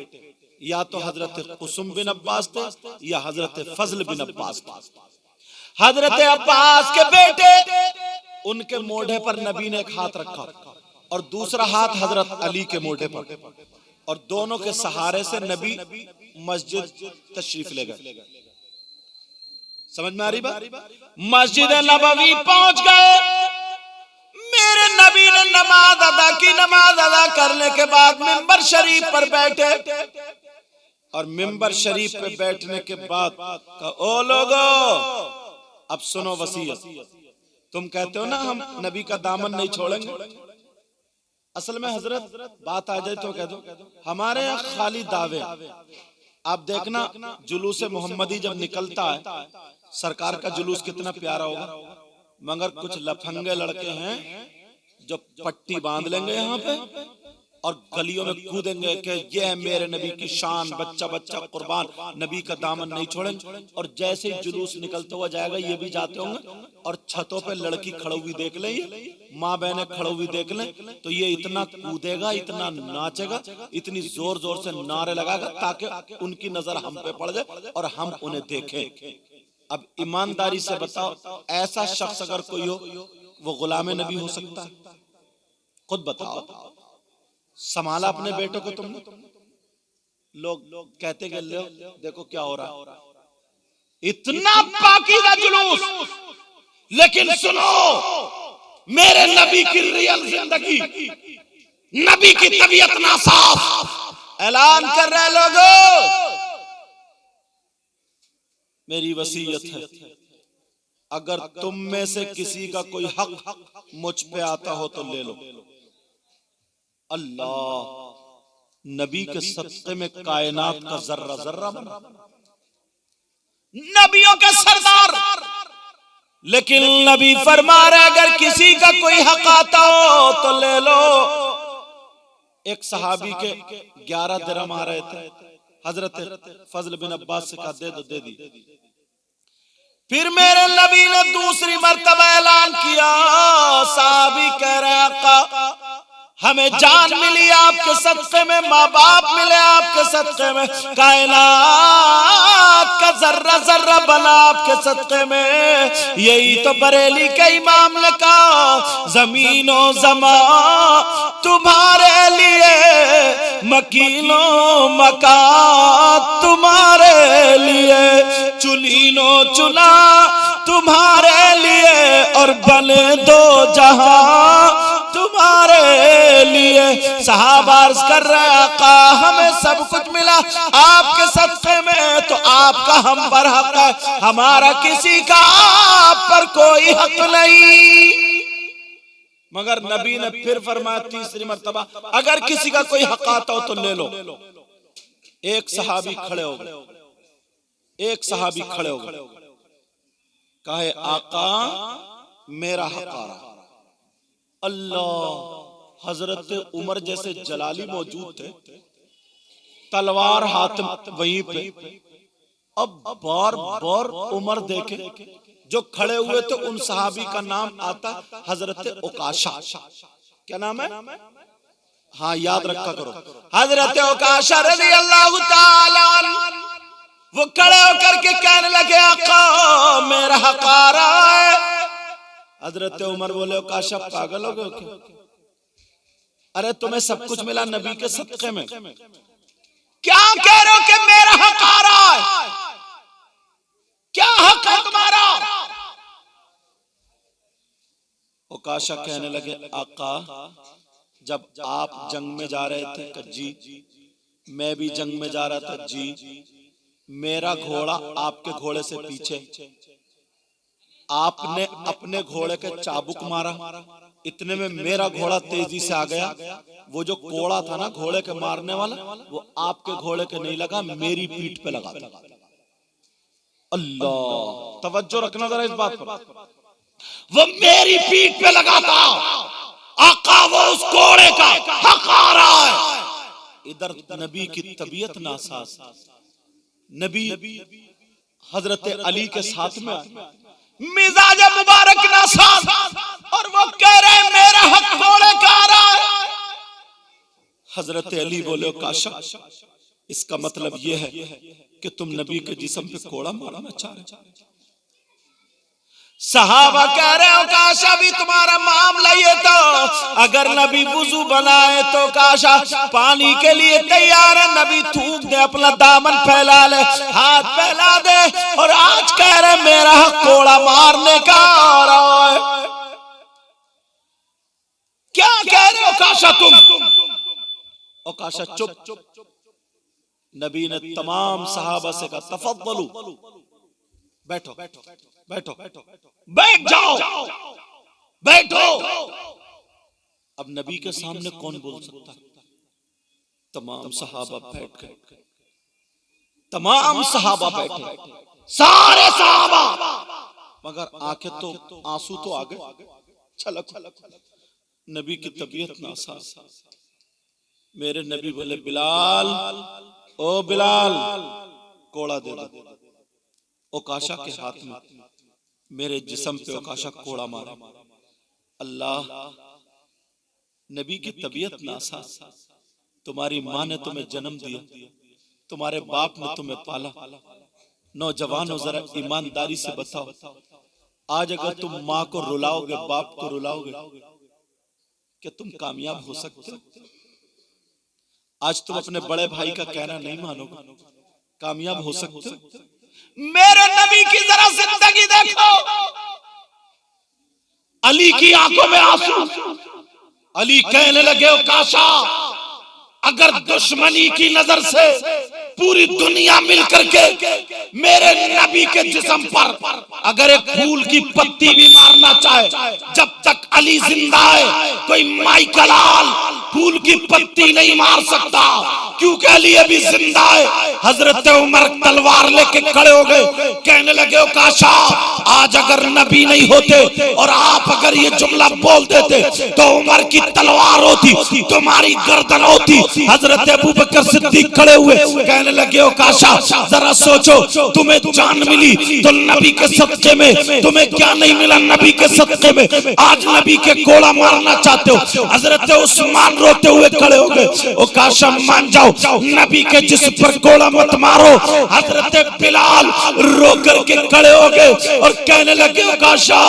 या तो हजरत कुसुम बिन अब्बास थे या हजरत फजल बिन अब्बास थे। हजरत अब्बास के बेटे, उनके मोढ़े पर नबी ने एक हाथ रखा और दूसरा हाथ हजरत अली के मोढ़े पर, और दोनों के सहारे से नबी मस्जिद तशरीफ ले गए। समझ में आ रही बात? मस्जिद नबवी पहुंच गए। मेरे नबी ने नमाज अदा की। नमाज अदा करने के बाद मिंबर शरीफ पर बैठे, और मिंबर शरीफ पे बैठने के बाद कहा, ओ लोगो अब सुनो वसीयत। तुम कहते हो ना हम नबी का दामन नहीं छोड़ेंगे, असल में हजरत बात आ जाए तो कह दो हमारे यहाँ खाली दावे। आप देखना जुलूस मोहम्मदी जब निकलता है, सरकार का जुलूस कितना प्यारा होगा, मगर कुछ लफंगे लड़के हैं जो पट्टी बांध लेंगे यहाँ पे और गलियों में कूदेंगे कि ये है मेरे नबी की शान, बच्चा बच्चा कुर्बान, नबी का दामन नहीं छोड़ेंगे। और जैसे ही जुलूस निकलता हुआ जाएगा ये भी जाते होंगे और छतों पे लड़की खड़ी हुई देख ले, माँ बहनें खड़ी हुई देख ले, तो ये इतना कूदेगा, इतना नाचेगा, इतनी जोर जोर से नारे लगाएगा ताकि उनकी नजर हम पे पड़ जाए और हम उन्हें देखें। अब ईमानदारी से बताओ, ऐसा शख्स अगर कोई हो वो गुलाम नबी हो सकता है? खुद बताओ। संभाला अपने बेटों को तुमने? लोग कहते गए लो देखो क्या हो रहा, इतना पाकीज़ा जुलूस, लेकिन सुनो मेरे नबी की रियल जिंदगी, नबी की तबीयत ना साफ। ऐलान कर रहे लोगों, मेरी वसीयत है, अगर तुम में से किसी का कोई हक मुझ पे आता हो तो ले लो। अल्लाह नबी के सदक़े में कायनात का जर्रा जर्रा बना, नबियों के सरदार। लेकिन नबी फरमा रहे अगर किसी का कोई हक आता हो तो ले लो। एक सहाबी के 11 दिरहम आ रहे थे, हजरत फजल बिन अब्बास से कहा दे दो, दे दी। फिर मेरे नबी ने दूसरी मर्तबा ऐलान किया, सहाबी कह रहे आका हमें जान मिली आपके सदक़े में, माँ बाप मिले आपके सदक़े में, कायनात का जर्रा जर्रा बना आपके सदक़े में। यही तो बरेली के इमाम ने कहा, ज़मीनो ज़मा तुम्हारे लिए, मकीनो मका तुम्हारे लिए, चुनीनो चुना तुम्हारे लिए, और बने दो जहां तुम्हारे लिए। सहाबा अर्ज़ कर रहे आका हमें सब कुछ मिला आपके सदक़े में, तो आपका हम पर हक है, हमारा किसी का आप पर कोई हक नहीं। मगर नबी ने फिर फरमाया तीसरी मर्तबा, अगर किसी का कोई हक आता हो तो ले लो। एक सहाबी खड़े हो गए, एक सहाबी खड़े हो गए, कहे आका मेरा हक आ रहा। अल्लाह, हजरत उमर जैसे जलाली मौजूद थे, तलवार हाथ वहीं पे। अब बार बार उमर देखे जो खड़े हुए थे, उन सहाबी का नाम आता हजरत उकाशा। क्या नाम है? हाँ याद रखा करो, हजरत उकाशा रज़ी अल्लाह ताला अन्हु। वो खड़े होकर के कहने लगे आका मेरा हक आ रहा है। हजरत उमर बोले उकाशा पागल हो गए क्या? अरे तुम्हें सब कुछ मिला नबी के सदक़े में, क्या कह रहे हो कि मेरा हक आ रहा है? क्या हक है तुम्हारा? उकाशा कहने लगे आका जब आप जंग में जा रहे थे कज्जी, मैं भी जंग में जा रहा था जी, मेरा घोड़ा आपके घोड़े से पीछे, आपने अपने घोड़े के चाबुक मारा, इतने में मेरा घोड़ा तेजी से आ गया, वो जो कोड़ा था ना घोड़े के मारने वाला, वो आपके घोड़े के नहीं लगा, मेरी पीठ पे लगा था। अल्लाह, तवज्जो रखना जरा इस बात पर, वो मेरी पीठ पे लगा था। आका वो उस घोड़े का हक आ रहा है। इधर नबी की तबीयत नासाज, नबी हजरत अली के साथ में मिजाज मुबारक नासाज, और वो कह रहे मेरा हक घोड़े का आ रहा है। हजरत अली बोले काशा इसका मतलब ये है कि तुम नबी के जिस्म पे कोड़ा मारना चाह रहे। सहाबा कह रहे हो काशा भी तुम्हारा मामला ये तो, अगर नबी वुजू बनाए तो काशा पानी के लिए तैयार है, नबी थूक दे अपना दामन फैला ले, हाथ फैला दे, और आज कह रहे मेरा हक कोड़ा मारने का आ रहा है। क्या कह रहे हो काशा तुम? ओ काशा चुप। नबी ने तमाम सहाबा से कहा तफद्दलू, बैठो बैठो बैठ जाओ, बैठो। अब नबी के सामने कौन बोल सकता? तमाम सहाबा बैठ गए, तमाम सहाबा बैठे, सारे सहाबा, मगर आंखें तो आंसू तो आ गए, छलक। नबी की तबीयत नासाज, मेरे नबी बोले बिलाल, ओ बिलाल कोड़ा दे दो। ओकाशा के हाथ में मेरे जिस्म पे ओकाशा कोड़ा मारा। अल्लाह, नबी की तबीयत नासा, तुम्हारी माँ ने तुम्हें जन्म दिया, तुम्हारे बाप ने तुम्हें पाला। नौजवानों जरा ईमानदारी से बताओ, आज अगर तुम माँ को रुलाओगे, बाप को रुलाओगे, क्या तुम कामयाब हो सकते हो? आज तुम अपने बड़े भाई का कहना नहीं मानोगे, कामयाब हो सकते हो? मेरे नबी की जरा जिंदगी देखो। अली की आंखों में आंसू। अली कहने लगे, ओकाशा, अगर दुश्मनी की नजर से पूरी दुनिया मिलकर के मेरे नबी के जिस्म पर अगर एक फूल की पत्ती भी मारना चाहे, जब तक अली जिंदा है कोई माई का लाल फूल की पत्ती नहीं मार सकता, क्योंकि अली अभी जिंदा है। हजरत उमर तलवार लेके खड़े हो गए, कहने लगे, ओकाशा, आज अगर नबी नहीं होते और आप अगर ये जुमला बोल देते तो उमर की तलवार होती, तुम्हारी गर्दन होती। हजरत अबू बकर सिद्दीक खड़े हुए, कहने लगे, ओकाशा, जरा सोचो, तुम्हें जान मिली तो नबी के सदके में तुम्हें क्या नहीं मिला? नबी के सदके में आज नबी के कोड़ा मारना चाहते हो। हजरत उस्मान रोते हुए खड़े हो गए, ओकाशा मान जाओ, नबी के जिस्म पर कोड़ा मत मारो। हजरत बिलाल रो करके खड़े हो गए और कहने लगे, ओकाशा,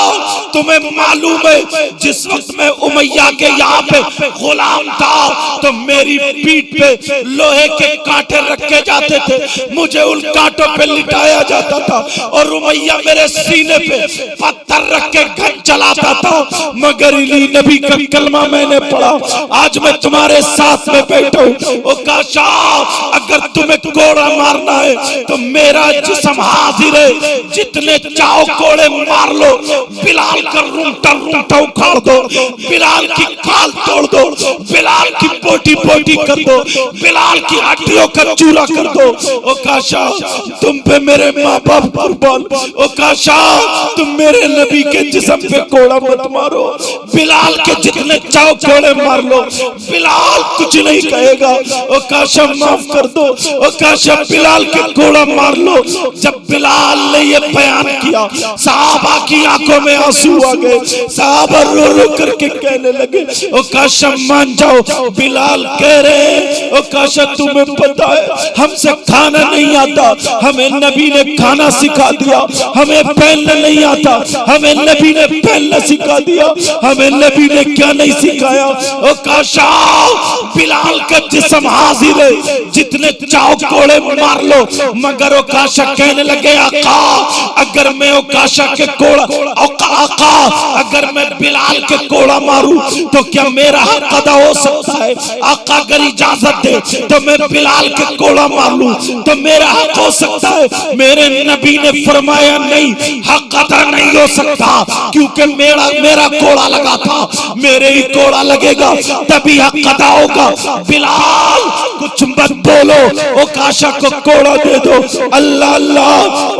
तुम्हें मालूम है जिस वक्त मैं उमैया के यहाँ पे गुलाम था तो मेरी पीठ पे लोहे के कांटे रखे जाते थे, मुझे उन कांटों पे लिटाया जाता था और उमैया मेरे सीने पे पत्थर रख के घन चलाता था, मगर इली नबी का कलमा मैंने पढ़ा, आज मैं तुम्हारे साथ में बैठा हूँ। ओकाशा, अगर तुम्हें कोड़ा मारना है तो मेरा जिस्म हाजिर है, जितने चाहो कोड़े मार लो। बिलाल का रूंटा उखाड़ दो, बिलाल की खाल तोड़ दो, बिलाल की बोटी बोटी कर दो, बिलाल की हड्डियों का चूरा कर दो। ओकाशा, तुम पे मेरे माँ बाप कुर्बान। ओकाशा, तुम मेरे नबी के जिस्म पे कोड़ा मत मारो। बिलाल के जितने चाहो कोड़े मार लो, बिलाल कुछ नहीं कहेगा। ओकाशा, माफ कर दो। ओकाशा, बिलाल के कोड़ा मार लो। जब बिलाल ने ये बयान किया, सहाबा की आंखों में आंसू आ गए। सहाबा रो रो करके कहने लगे, ओकाशा मान जाओ, बिलाल कह रहे, ओकाशा तुम्हें पता है हमसे खाना नहीं आता, हमें नबी ने खाना सिखा दिया, हमें पहनना नहीं आता, हमें नबी ने पहनना सिखा दिया, हमें नबी ने क्या नहीं सिखाया। ओकाशा, बिलाल का जिस्म हाजिर है, जितने चाहो कोड़े मार लो। मगर ओकाशा कहने लगे, आका, अगर मैं ओकाशा के कोड़ा, आका, अगर मैं बिलाल के कोड़ा मारूं तो क्या मेरा हक अदा हो सकता है? आका, अगर इजाजत दे तो मैं बिलाल के कोड़ा मार लूं तो मेरा हक हो सकता है? मेरे नबी ने फरमाया, नहीं, हक अदा नहीं हो सकता, क्योंकि मेरा कोड़ा लगा था, मेरे ही कोड़ा लगेगा तभी हक अदा होगा। बिलाल कुछ मत बोलो, ओकाशा को कोड़ा दे दो। अल्लाह अल्लाह,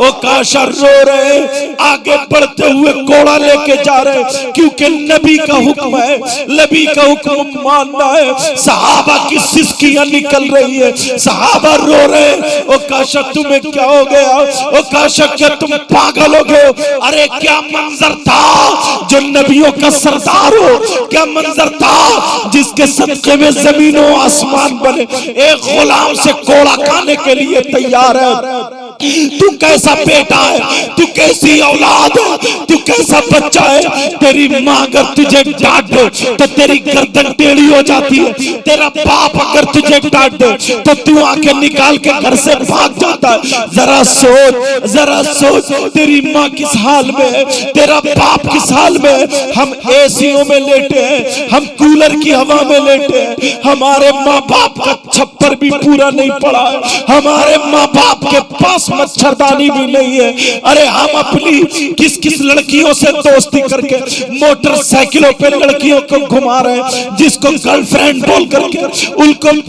ओकाशा रो रहे, आगे बढ़ते हुए कोड़ा लेके जा रहे, क्योंकि नबी का हुक्म है, नबी का हुक्म मानना है। सहाबा की सिसकियां निकल रही है, सहाबा रो रहे, ओकाशा तुम्हें क्या हो गया? ओकाशा, क्या तुम पागल हो गए? अरे क्या मंजर था जो नबियों का सरदार हो, क्या मंजर था जिसके सदके में जमीनों आसमान बने, एक गुलाम से कोड़ा खाने के लिए तैयार है। तू कैसा बेटा है, तू कैसी औलाद है, तू कैसा बच्चा है? तेरी माँ अगर तुझे डांट दे तो तेरी गर्दन टेढ़ी हो जाती है, तेरा बाप अगर तुझे डांट दे तो तू आके निकाल के घर से भाग जाता है। जरा सोच, जरा सोच, तेरी माँ किस हाल में है, तेरा बाप किस हाल में है। हम एसीओ में लेटे हैं, हम कूलर की हवा में लेटे हैं, हमारे माँ बाप का छप्पर भी पूरा नहीं पड़ा है, हमारे माँ बाप के पास मच्छरदानी भी नहीं है। अरे हम अपनी किस किस लड़कियों से दोस्ती करके मोटरसाइकिलों पे लड़कियों को घुमा रहे हैं, जिसको गर्लफ्रेंड बोल करके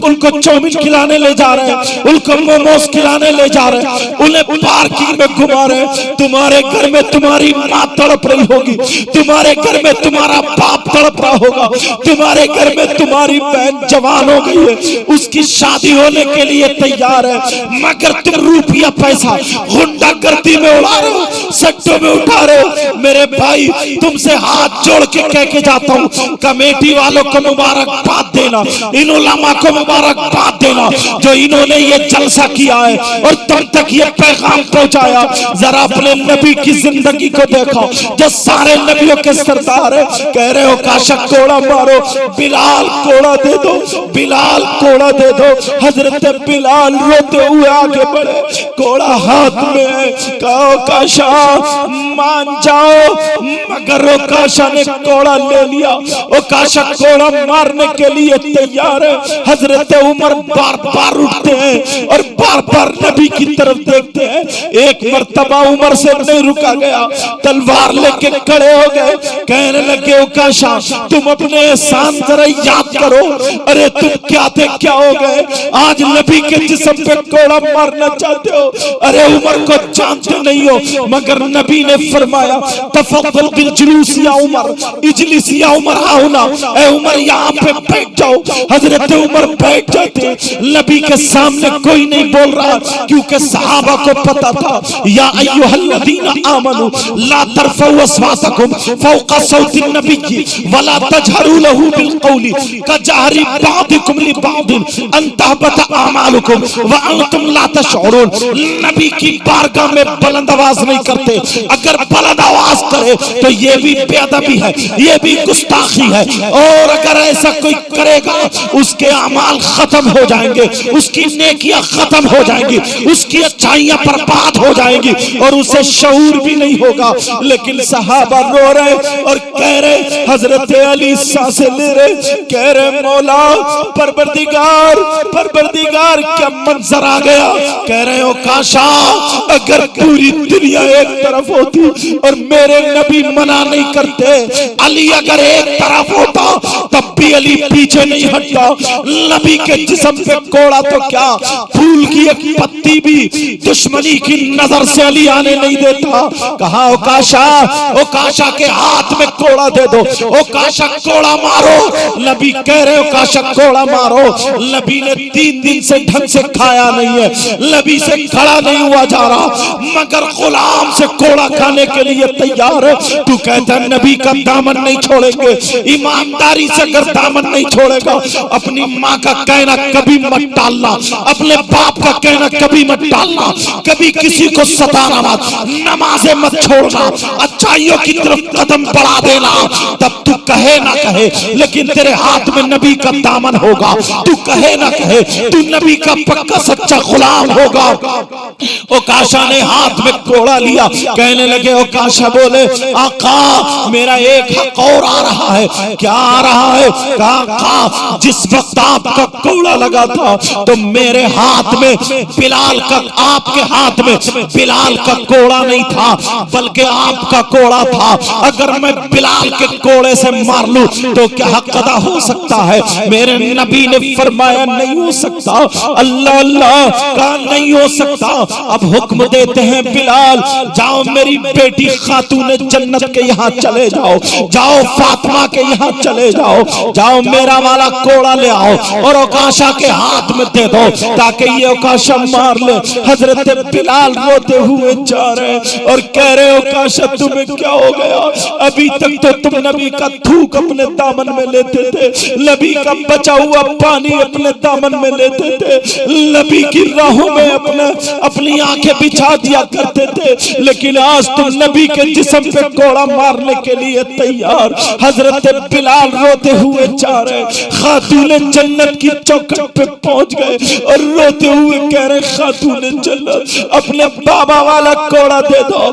उनको चाउमीन खिलाने ले जा रहे हैं, उनको मोमोज खिलाने ले जा रहे हैं, उन्हें पार्किंग में घुमा रहे हैं। तुम्हारे घर में तुम्हारी माँ तड़प रही होगी, तुम्हारे घर में तुम्हारा बाप तड़प रहा होगा, तुम्हारे घर में तुम्हारी बहन जवान हो गई है, उसकी शादी होने के लिए तैयार है, मगर तुम रुपया पैसा गुंडागर्दी में उड़ा रहे हो, सट्टों में उठा रहे हो। मेरे भाई तुमसे हाथ जोड़ के कह के जाता हूँ, कमेटी वालों को मुबारकबाद देना, इन उलमा को मुबारकबाद देना जो इन्होंने ये जलसा किया है और तुम तक ये पैगाम पहुंचाया। जरा अपने नबी की जिंदगी को देखो जो सारे नबियों के सरदार है। कह रहे हो काशा कोड़ा मारो, बिलाल कोड़ा दे दो, बिलाल कोड़ा दे दो। हजरत बिलाल रोते हुए आगे बढ़े, कोड़ा हाथ में है। कहो काशा मान जाओ, मगर वो काशा ने कोड़ा ले लिया। वो काशा कोड़ा मारने के लिए तैयार है। हजरत उमर बार बार उठते हैं और बार बार नबी की तरफ देखते हैं। एक मर्तबा उमर से नहीं रुका गया, तलवार लेके खड़े हो गए, कहने लगे ओ काशा तुम अपने एहसान जरा याद करो। अरे तुम क्या थे क्या हो गए, आज नबी के जिस्म पे कोड़ा मारना चाहते हो। अरे उमर को जानते नहीं हो, मगर नबी ने फरमाया तफद्दल बिल जुलूस या उमर, इजलिस या उमर, आओ ना ए उमर यहाँ पे बैठ जाओ। हजरत उमर बैठ जाते। नबी के सामने कोई नहीं बोल रहा, क्योंकि सहाबा को पता था या अय्युहल्लज़ीना आमनू ला तरफऊ अस्वातकुम फौका सौति नबी वला तजहरू लहू बिल कौली कजहरी बादिकुम लिबादिन अन तहबत अमालुकुम व अंतुम ला तशऊरून। नबी की बारगाह में बुलंद आवाज नहीं करते, अगर बुलंद आवाज करे तो ये भी बेअदबी है, ये भी गुस्ताखी है। और अगर ऐसा कोई करेगा उसके अमाल खत्म हो जाएंगे, उसकी नेकियां खत्म हो जाएंगी, उसकी अच्छाइयां बर्बाद हो जाएंगी और उसे शऊर भी नहीं होगा। लेकिन सहाबा रो रहे और कह रहे, हजरत अली सांसें ले रहे, कह रहे मौला परवरदिगार परवरदिगार क्या मंजर आ गया। कह रहे हो काशा अगर पूरी दुनिया एक तरफ होती और मेरे नबी मना नहीं करते, अली अगर एक तरफ होता तब भी अली पीछे नहीं हटता। नबी के जिस्म पे कोड़ा तो क्या, फूल की एक पत्ती भी दुश्मनी की नजर से अली आने नहीं देता। कहा ओ काशा के हाथ में कोड़ा दे दो, ओ काशा कोड़ा मारो। नबी कह रहे हो काशा कोड़ा मारो। नबी ने 3 दिन से ढंग से खाया नहीं है, नबी से खड़ा नहीं हुआ जा रहा, मगर गुलाम से कोड़ा खाने के लिए तैयार है। तू कहता है नबी का दामन नहीं छोड़ेंगे, ईमानदारी से अगर दामन नहीं छोड़ेगा, अपनी माँ का कहना कभी मत टालना, अपने बाप का कहना कभी मत टालना, कभी किसी को सताना मत, नमाजें मत छोड़ना, अच्छाइयों की तरफ कदम बढ़ा देना। तब तू कहे ना कहे लेकिन तेरे हाथ में नबी का दामन होगा। तू कहे ना कहे तू नबी का पक्का सच्चा गुलाम होगा। ओ काशा ने हाथ में कोड़ा लिया, कहने लगे ओ काशा बोले आका मेरा एक हक और आ रहा है। क्या आ रहा है? कहा जिस वक्त आपका कोड़ा लगा था तो मेरे हाथ में बिलाल का, आपके हाथ में बिलाल का कोड़ा नहीं था बल्कि आपका कोड़ा था। अगर मैं बिलाल के कोड़े से मार लूं तो क्या हक अदा हो सकता है? मेरे नबी ने फरमाया नहीं हो सकता। अल्लाह अल्लाह का नहीं हो सकता। अब हुक्म देते हैं बिलाल जाओ मेरी बेटी खातून जन्नत के यहाँ चले जाओ, जाओ फातिमा के यहाँ चले जाओ, जाओ मेरा वाला कोड़ा ले आओ और ओकाशा के हाथ में दे दो ताकि ये ओकाशा मार ले। हजरत बिलाल रोते हुए जा रहे और कह रहे ओकाशा तुम्हें क्या हो गया? अभी तक तो तुम नबी का थूक अपने दामन में लेते थे, नबी का बचा हुआ पानी अपने दामन में लेते थे, नबी की राहों में अपनी आंखें बिछा दिया करते थे, लेकिन आज तुम नबी के जिस्म पे कोड़ा मारने के लिए तैयार। हजरत बिलाल रोते हुए जा रहे, खातून जन्नत की चौखट पे पहुंच गए और रोते हुए कह रहे खातून जन्नत अपने बाबा वाला कोड़ा दे दो।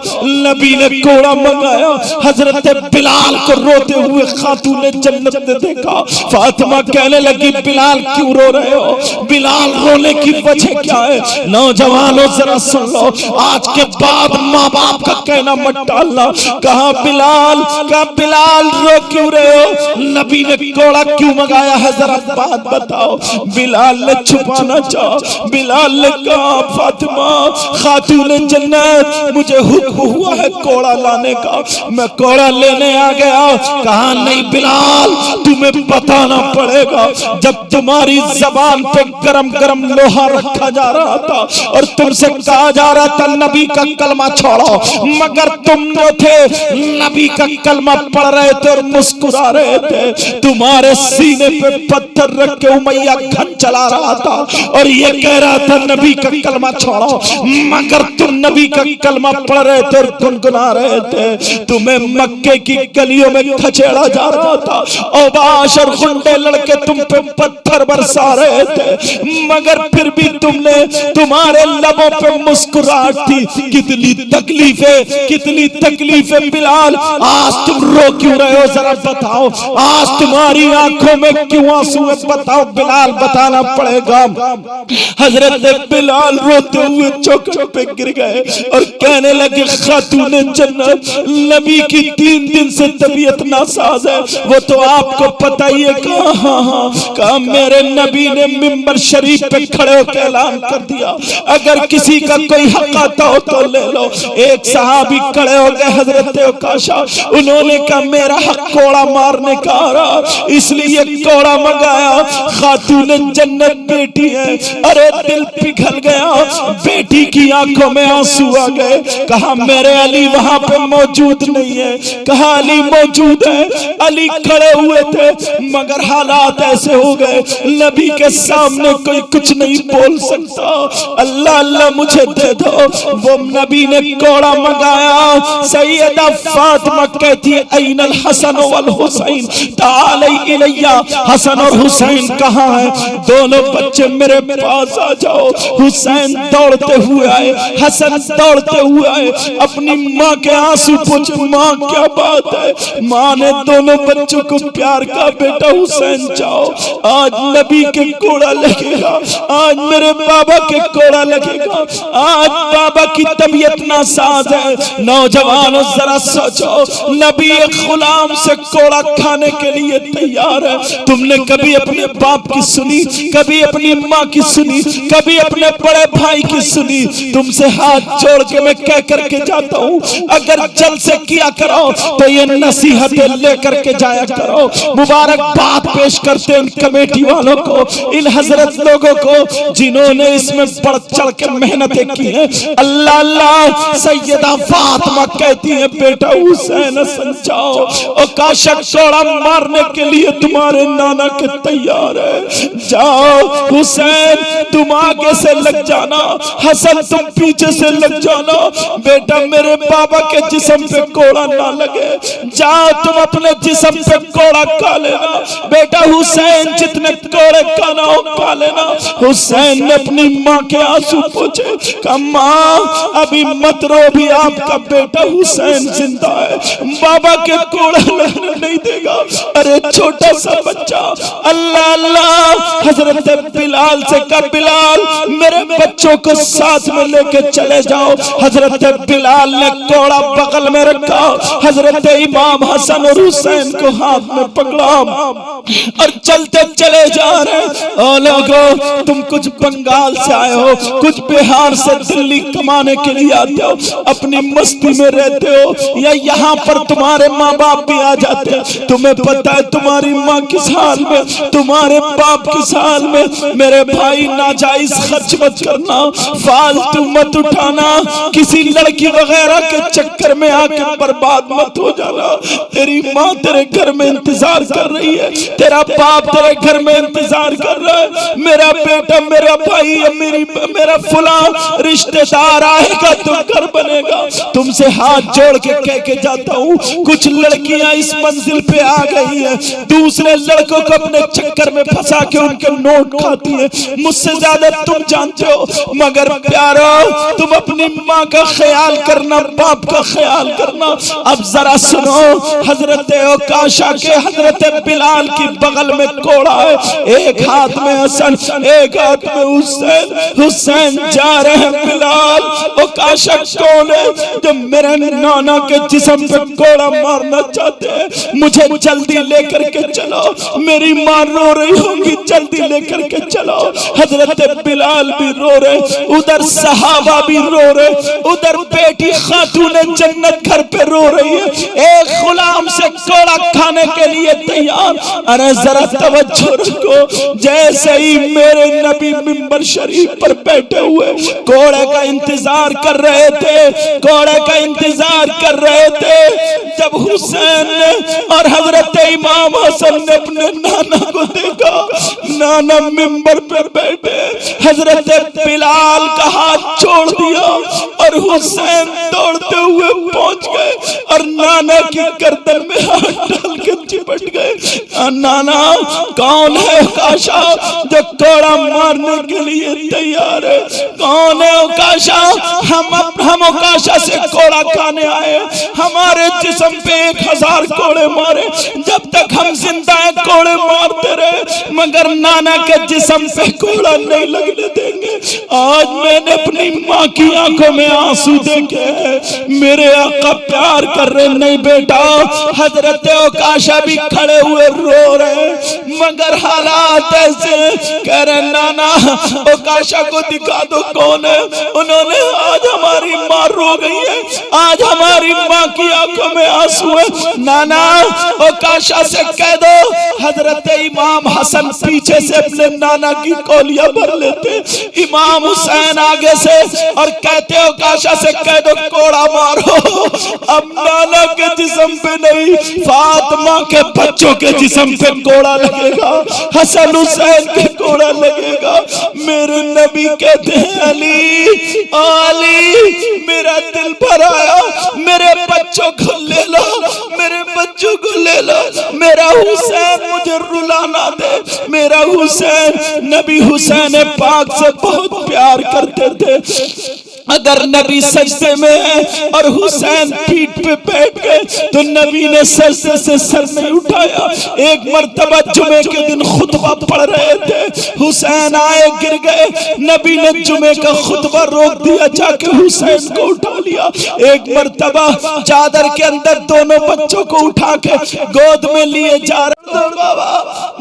नबी ने कोड़ा मंगाया, हजरत बिलाल को रोते हुए खातून जन्नत ने देखा। फातिमा कहने लगी बिलाल क्यों रो रहे हो? बिलाल रोने की वजह क्या है? नौजवानों जरा सुन लो, आज के बाद माँ बाप का कहना मत टालना। कहा बिलाल, कहा बिलाल रो क्यों रहे हो, नबी ने कोड़ा क्यों मंगाया है, जरा बात बताओ। बिलाल ने छुपाना चाहा। बिलाल ने कहा फातिमा खातून जन्नत, मुझे हुक्म हुआ है कोड़ा लाने का, मैं कोड़ा लेने आ गया। कहा नहीं बिलाल, तुम्हें बताना पड़ेगा। जब तुम्हारी जबान पे गरम गरम लोहा रखा जा रहा था और तुमसे कहा जा रहा था नबी का कलमा छोड़ो, मगर तुम जो थे नबी का कलमा पढ़ रहे थे और मुस्कुरा रहे थे। तुम्हारे सीने पे पत्थर रख के उमैया घन चला रहा था और ये कह रहा था नबी का कलमा छोड़ो, मगर तुम नबी का कलमा पढ़ रहे थे और गुनगुना रहे थे। तुम्हें मक्के की गलियों में खचेड़ा जा रहा था, औबाश और गुंडे लड़के तुम पे पत्थर बरसा रहे थे, मगर फिर भी तुमने, तुम्हारे लबों पे मुस्कुराहट थी। कितनी तकलीफें, कितनी तकलीफें बिलाल, आज तुम रो क्यों रहे हो, जरा बताओ। आज तुम्हारी आंखों में क्यों आंसू है, बताओ बिलाल, बताना पड़ेगा। हजरत बिलाल रोते हुए चौखट पे गिर गए और कहने लगे खातून जन्नत, नबी की 3 दिन से तबीयत नासाज है, वो तो आपको पता ही है। कहा मेरे नबी ने मिंबर शरीफ पे खड़े होकर ऐलान कर दिया, अगर किसी का कोई हक आता हो तो ले लो। एक सहाबी खड़े हो गए हजरत उकाशा, उन्होंने कहा मेरा हक कोड़ा मारने का आ रहा, इसलिए कोड़ा मंगाया। खातून जन्नत बेटी है, अरे दिल पिघल गया, बेटी की आंखों में आंसू आ गए। कहा मेरे अली वहां पे मौजूद नहीं है। कहा अली मौजूद है, अली खड़े हुए थे, मगर हालात ऐसे हो गए नबी के सामने कोई कुछ नहीं बोल सकता। अल्लाह अल्लाह मुझे दे दो। वो नबी ने कोड़ा मंगाया। सैयदा फातिमा कहती है ऐनल हसन वल हुसैन तालै इलैया, हसन और हुसैन कहाँ है, दोनों बच्चे मेरे पास आ जाओ। हुसैन दौड़ते हुए आए, हसन दौड़ते हुए आए, अपनी माँ के आंसू पूछे, माँ क्या बात है। माँ ने दोनों बच्चों को प्यार का, बेटा हुसैन जाओ, आज नबी के कोड़ा लगेगा, आज मेरे बाबा के कोड़ा लगेगा, आज बाबा की तबीयत नासाज है। नौजवानों जरा सोचो, नबी एक गुलाम से कोड़ा खाने के लिए तैयार है। तुमने कभी अपने बाप की सुनी, कभी अपनी माँ की सुनी, कभी अपने बड़े भाई की सुनी। तुमसे हाथ जोड़ के मैं कह करके जाता हूँ, अगर जल से किया करो तो ये नसीहतें लेकर के जाया करो। मुबारकबाद पेश करते इन कमेटी वालों को, इन हजरत लोगों को जिन्होंने इसमें बढ़ चढ़ के मेहनतें की हैं। अल्लाह अल्लाह। सैयदा फातिमा कहती है बेटा हुसैन समझाओ, और काशक कोड़ा मारने के लिए तुम्हारे नाना के तैयार है। जाओ हुसैन तुम आगे से लग जाना, हसन तुम पीछे से लग जाना, बेटा मेरे बाबा के जिस्म पे कोड़ा ना लगे। जाओ तुम अपने जिस्म पे कोड़ा खा लेना, बेटा हुसैन जितने कोड़े खाना हो खा लेना। हुसैन ने अपनी माँ के आंसू पोंछे, कहा माँ अभी मत रो, भी आपका बेटा हुसैन जिंदा है, बाबा के कोड़ा लगने नहीं देगा। अरे छोटा सा बच्चा, अल्लाह अल्लाह। हजरत बिलाल से कहा बिलाल मेरे बच्चों को साथ में लेके चले जाओ। हजरत बिलाल ने कोड़ा बगल में रखा, हजरत इमाम हसन और हुसैन को हाथ में पकड़ा और चलते चले जा रहे। ओ लोगों, तुम कुछ बंगाल से आए हो, कुछ बिहार से दिल्ली कमाने के लिए आते हो, अपनी मस्ती में रहते हो, या यहाँ पर तुम्हारे माँ बाप भी आ जाते हैं। तुम्हें पता है तुम्हारी माँ किस हाल में, तुम्हारे बाप किस हाल में। मेरे भाई नाजायज खर्च मत करना, फालतू मत उठाना, किसी लड़की वगैरह के चक्कर में आके बर्बाद मत हो जाना। तेरी माँ तेरे घर में इंतजार कर रही है, तेरा बाप तेरे घर में इंतजार कर रहा है। मेरा बेटा, मेरा भाई, मेरा फुला रिश्तेदार आएगा तो घर बनेगा। तुमसे हाथ जोड़ के कह के जाता हूँ, कुछ लड़कियां इस मंजिल पे आ गई हैं, दूसरे लड़कों को अपने चक्कर में फंसा के उनके नोट खाती है। मुझसे ज्यादा तुम जानते हो, मगर प्यारो तुम अपनी माँ का ख्याल करना, बाप का ख्याल करना। अब जरा सुनो, हजरत उकाशा के हजरत बिलाल की बगल में कोड़ा है, एक हाथ में हसन, एक हाथ में हुसैन। हुसैन जा जा रहे हैं बिलाल, ओकाशा कौन है जो मेरे नाना के जिस्म पे कोड़ा मारना चाहते हैं? मुझे जल्दी लेकर के चलो, मेरी मां रो रही होगी, जल्दी लेकर के चलो। हजरत बिलाल भी रो रहे, उधर सहाबा भी रो रहे, उधर बेटी खातूने जन्नत घर पे रो रही है, एक गुलाम से कोड़ा खाने के लिए तैयार। अरे जरा तवज्जो रखो, जैसे ही मेरे नबी मिंबर शरीफ पर बैठे हुए कोड़े का इंतजार कर रहे थे, कोड़े का इंतजार कर रहे थे, जब हुसैन ने और हजरत इमाम हसन ने अपने नाना को देखा, नाना मिंबर पर बैठे, हजरत बिलाल का हाथ छोड़ दिया और हुसैन दौड़ते हुए पहुंच गए और नाना की गर्दन में हाथ डाल के चिपट गए। नाना कौन है ओकाशा जो कोड़ा मारने के लिए तैयार है? कौन है ओकाशा? हम ओकाशा से कोड़ा खाने आए, हमारे जिस्म पे 1000 कोड़े मारे, जब तक हम जिंदा है कोड़े मारते रहे, मगर नाना के जिस्म पे कोड़ा नहीं लगने देंगे। आज मैंने अपनी माँ की आंखों में आंसू देखे, मेरे आका प्यार कर रहे। नहीं बेटा, हजरत ओकाशा भी खड़े हुए रो रहे, मगर हालात ऐसे कह रहे नाना ओकाशा को दिखा दो कौन है। उन्होंने आज हमारी मां रो गई है, आज हमारी मां की आंखों में आंसू है। नाना ओकाशा से कह दो। हजरत इमाम हसन पीछे से अपने नाना की कोलियां भर लेते, इमाम हुसैन आगे से, और कहते ओकाशा से कह दो कोड़ा मारो। अब नाना के जिस्म पे नहीं, फातिमा के बच्चों के जिस्म पे कोड़ा लगेगा, हसन हुसैन के कोड़ा लगेगा। मेरे नबी कहते हैं अली अली, मेरा दिल भर आया, मेरे बच्चों को ले लो, मेरे बच्चों को ले लो, मेरा हुसैन मुझे रुलाना दे। मेरा हुसैन, नबी हुसैन पाक से बहुत प्यार करते थे। अगर नबी सजदे में है और हुसैन पीठ पे बैठ गए तो नबी ने सजदे से सर नहीं उठाया। एक मर्तबा जुमे के दिन खुतबा पढ़ रहे थे, हुसैन आए गिर गए, नबी ने जुमे का खुतबा रोक दिया, जाके हुसैन को उठा लिया। एक मर्तबा चादर के अंदर दोनों बच्चों को उठा के गोद में लिए जा रहे, बाबा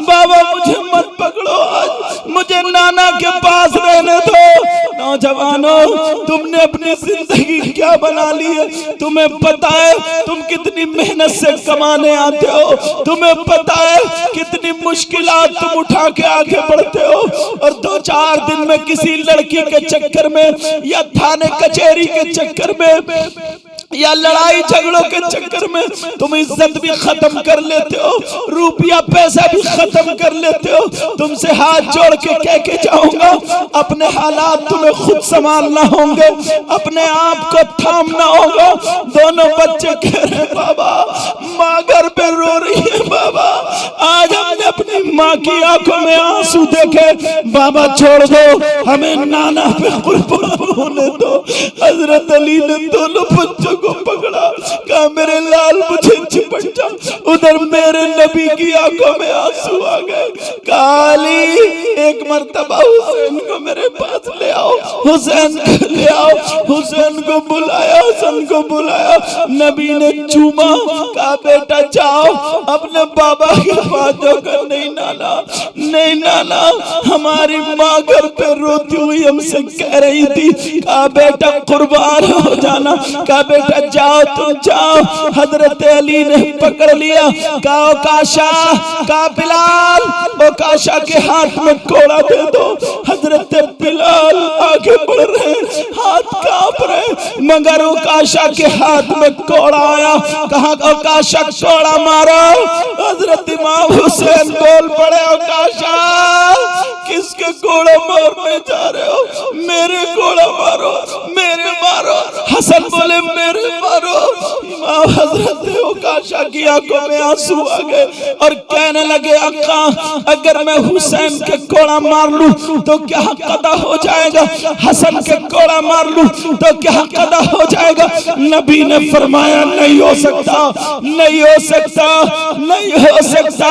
बाबा मुझे मत पकड़ो, आज मुझे नाना के पास रहने दो। नौजवानों, तुमने अपनी जिंदगी क्या बना ली है? तुम्हें पता है तुम कितनी मेहनत से कमाने आते हो, तुम्हें पता है कितनी मुश्किलात तुम उठा के आगे बढ़ते हो, और 2-4 दिन में किसी लड़की के चक्कर में या थाने कचहरी के चक्कर में या लड़ाई झगड़ों के चक्कर में तुम इज्जत भी खत्म कर लेते हो, रुपया पैसा भी खत्म कर लेते हो। तुमसे हाथ जोड़ के कह के जाऊंगा, अपने हालात तुम्हें खुद संभालना होंगे, अपने आप को थामना होगा। दोनों बच्चे कह रहे बाबा माँ घर पे रो रही है, बाबा आज हमने अपनी माँ की आंखों में आंसू देखे, बाबा छोड़ दो, हमें नाना पे कुर्बान होने दो। हजरत अली ने दोनों बच्चों को पकड़ा, कहा मेरे लाल मुझे चिपट जा। उधर मेरे नबी की आंखों में आंसू आ गए। काली एक मर्तबा हुसैन को मेरे पास ले आओ, हुसैन को ले आओ, हुसैन को बुलाया, हसन को बुलाया। नबी ने चूमा, कहा बेटा जाओ अपने बाबा के पास जाकर, नहीं नाना नहीं नाना, हमारी माँ घर पे रोती हुई हमसे कह रही थी, कहा बेटा कुर्बान हो जाना, कहा बेटा जाओ तुम जाओ। हजरत अली ने पकड़ लिया, कहा ओकाशा, कहा बिलाल ओकाशा के हाथ में कोड़ा दे दो। हजरत बिलाल आगे बढ़ रहे, हाथ कांप रहे, मगर ओकाशा के हाथ में कोड़ा आया। कहा ओकाशा कोड़ा मारो। हजरत इमाम हुसैन बोल पड़े, ओकाशा किसके कोड़ा मारने जा रहे हो? मेरे कोड़ा मारो, मेरे मारो। हसन बोले मेरे मारो। इमाम हजरत ओकाशा की आंखों में आंसू आ गए और कहने लगे अक्का अगर मैं हुसैन के कोड़ा मार लूं तो क्या कदा हो जाएगा, हसन के कोड़ा मार लूं तो क्या कदा हो जाएगा। नबी ने फरमाया नहीं हो सकता, नहीं हो सकता, नहीं हो सकता।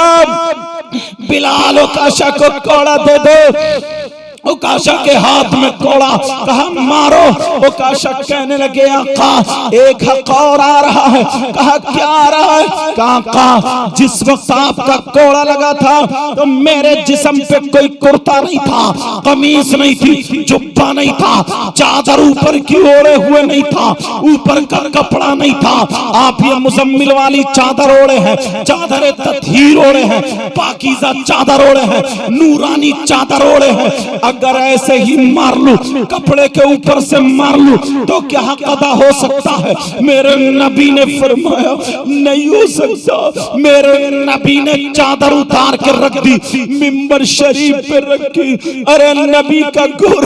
बिलाल ओकाशा को कोड़ा दे दो। उकाशा के हाथ में कोड़ा, कहा मारो। उकाशा कहने लगे आका एक हक और आ रहा है। कहा क्या आ रहा है? कहा जिस वक्त आपका कोड़ा लगा था तो मेरे जिस्म पे कोई कुर्ता नहीं था, कमीज नहीं थी, जुब्बा नहीं था, चादर ऊपर की ओढ़े हुए नहीं था, ऊपर का कपड़ा नहीं था। आप ये मुजम्मिल वाली चादर ओढ़े हैं, चादर तत्हीर ओढ़े हैं, पाकीज़ा चादर ओढ़े हैं, नूरानी चादर ओढ़े हैं। अगर ऐसे ही मार लूं, कपड़े के ऊपर से मार लूं तो क्या कदा हो सकता है? मेरे नबी ने फरमाया नहीं हो सकता। मेरे नबी ने चादर उतार के रख दी, मिंबर शरीफ पे रखी। अरे नबी का गोर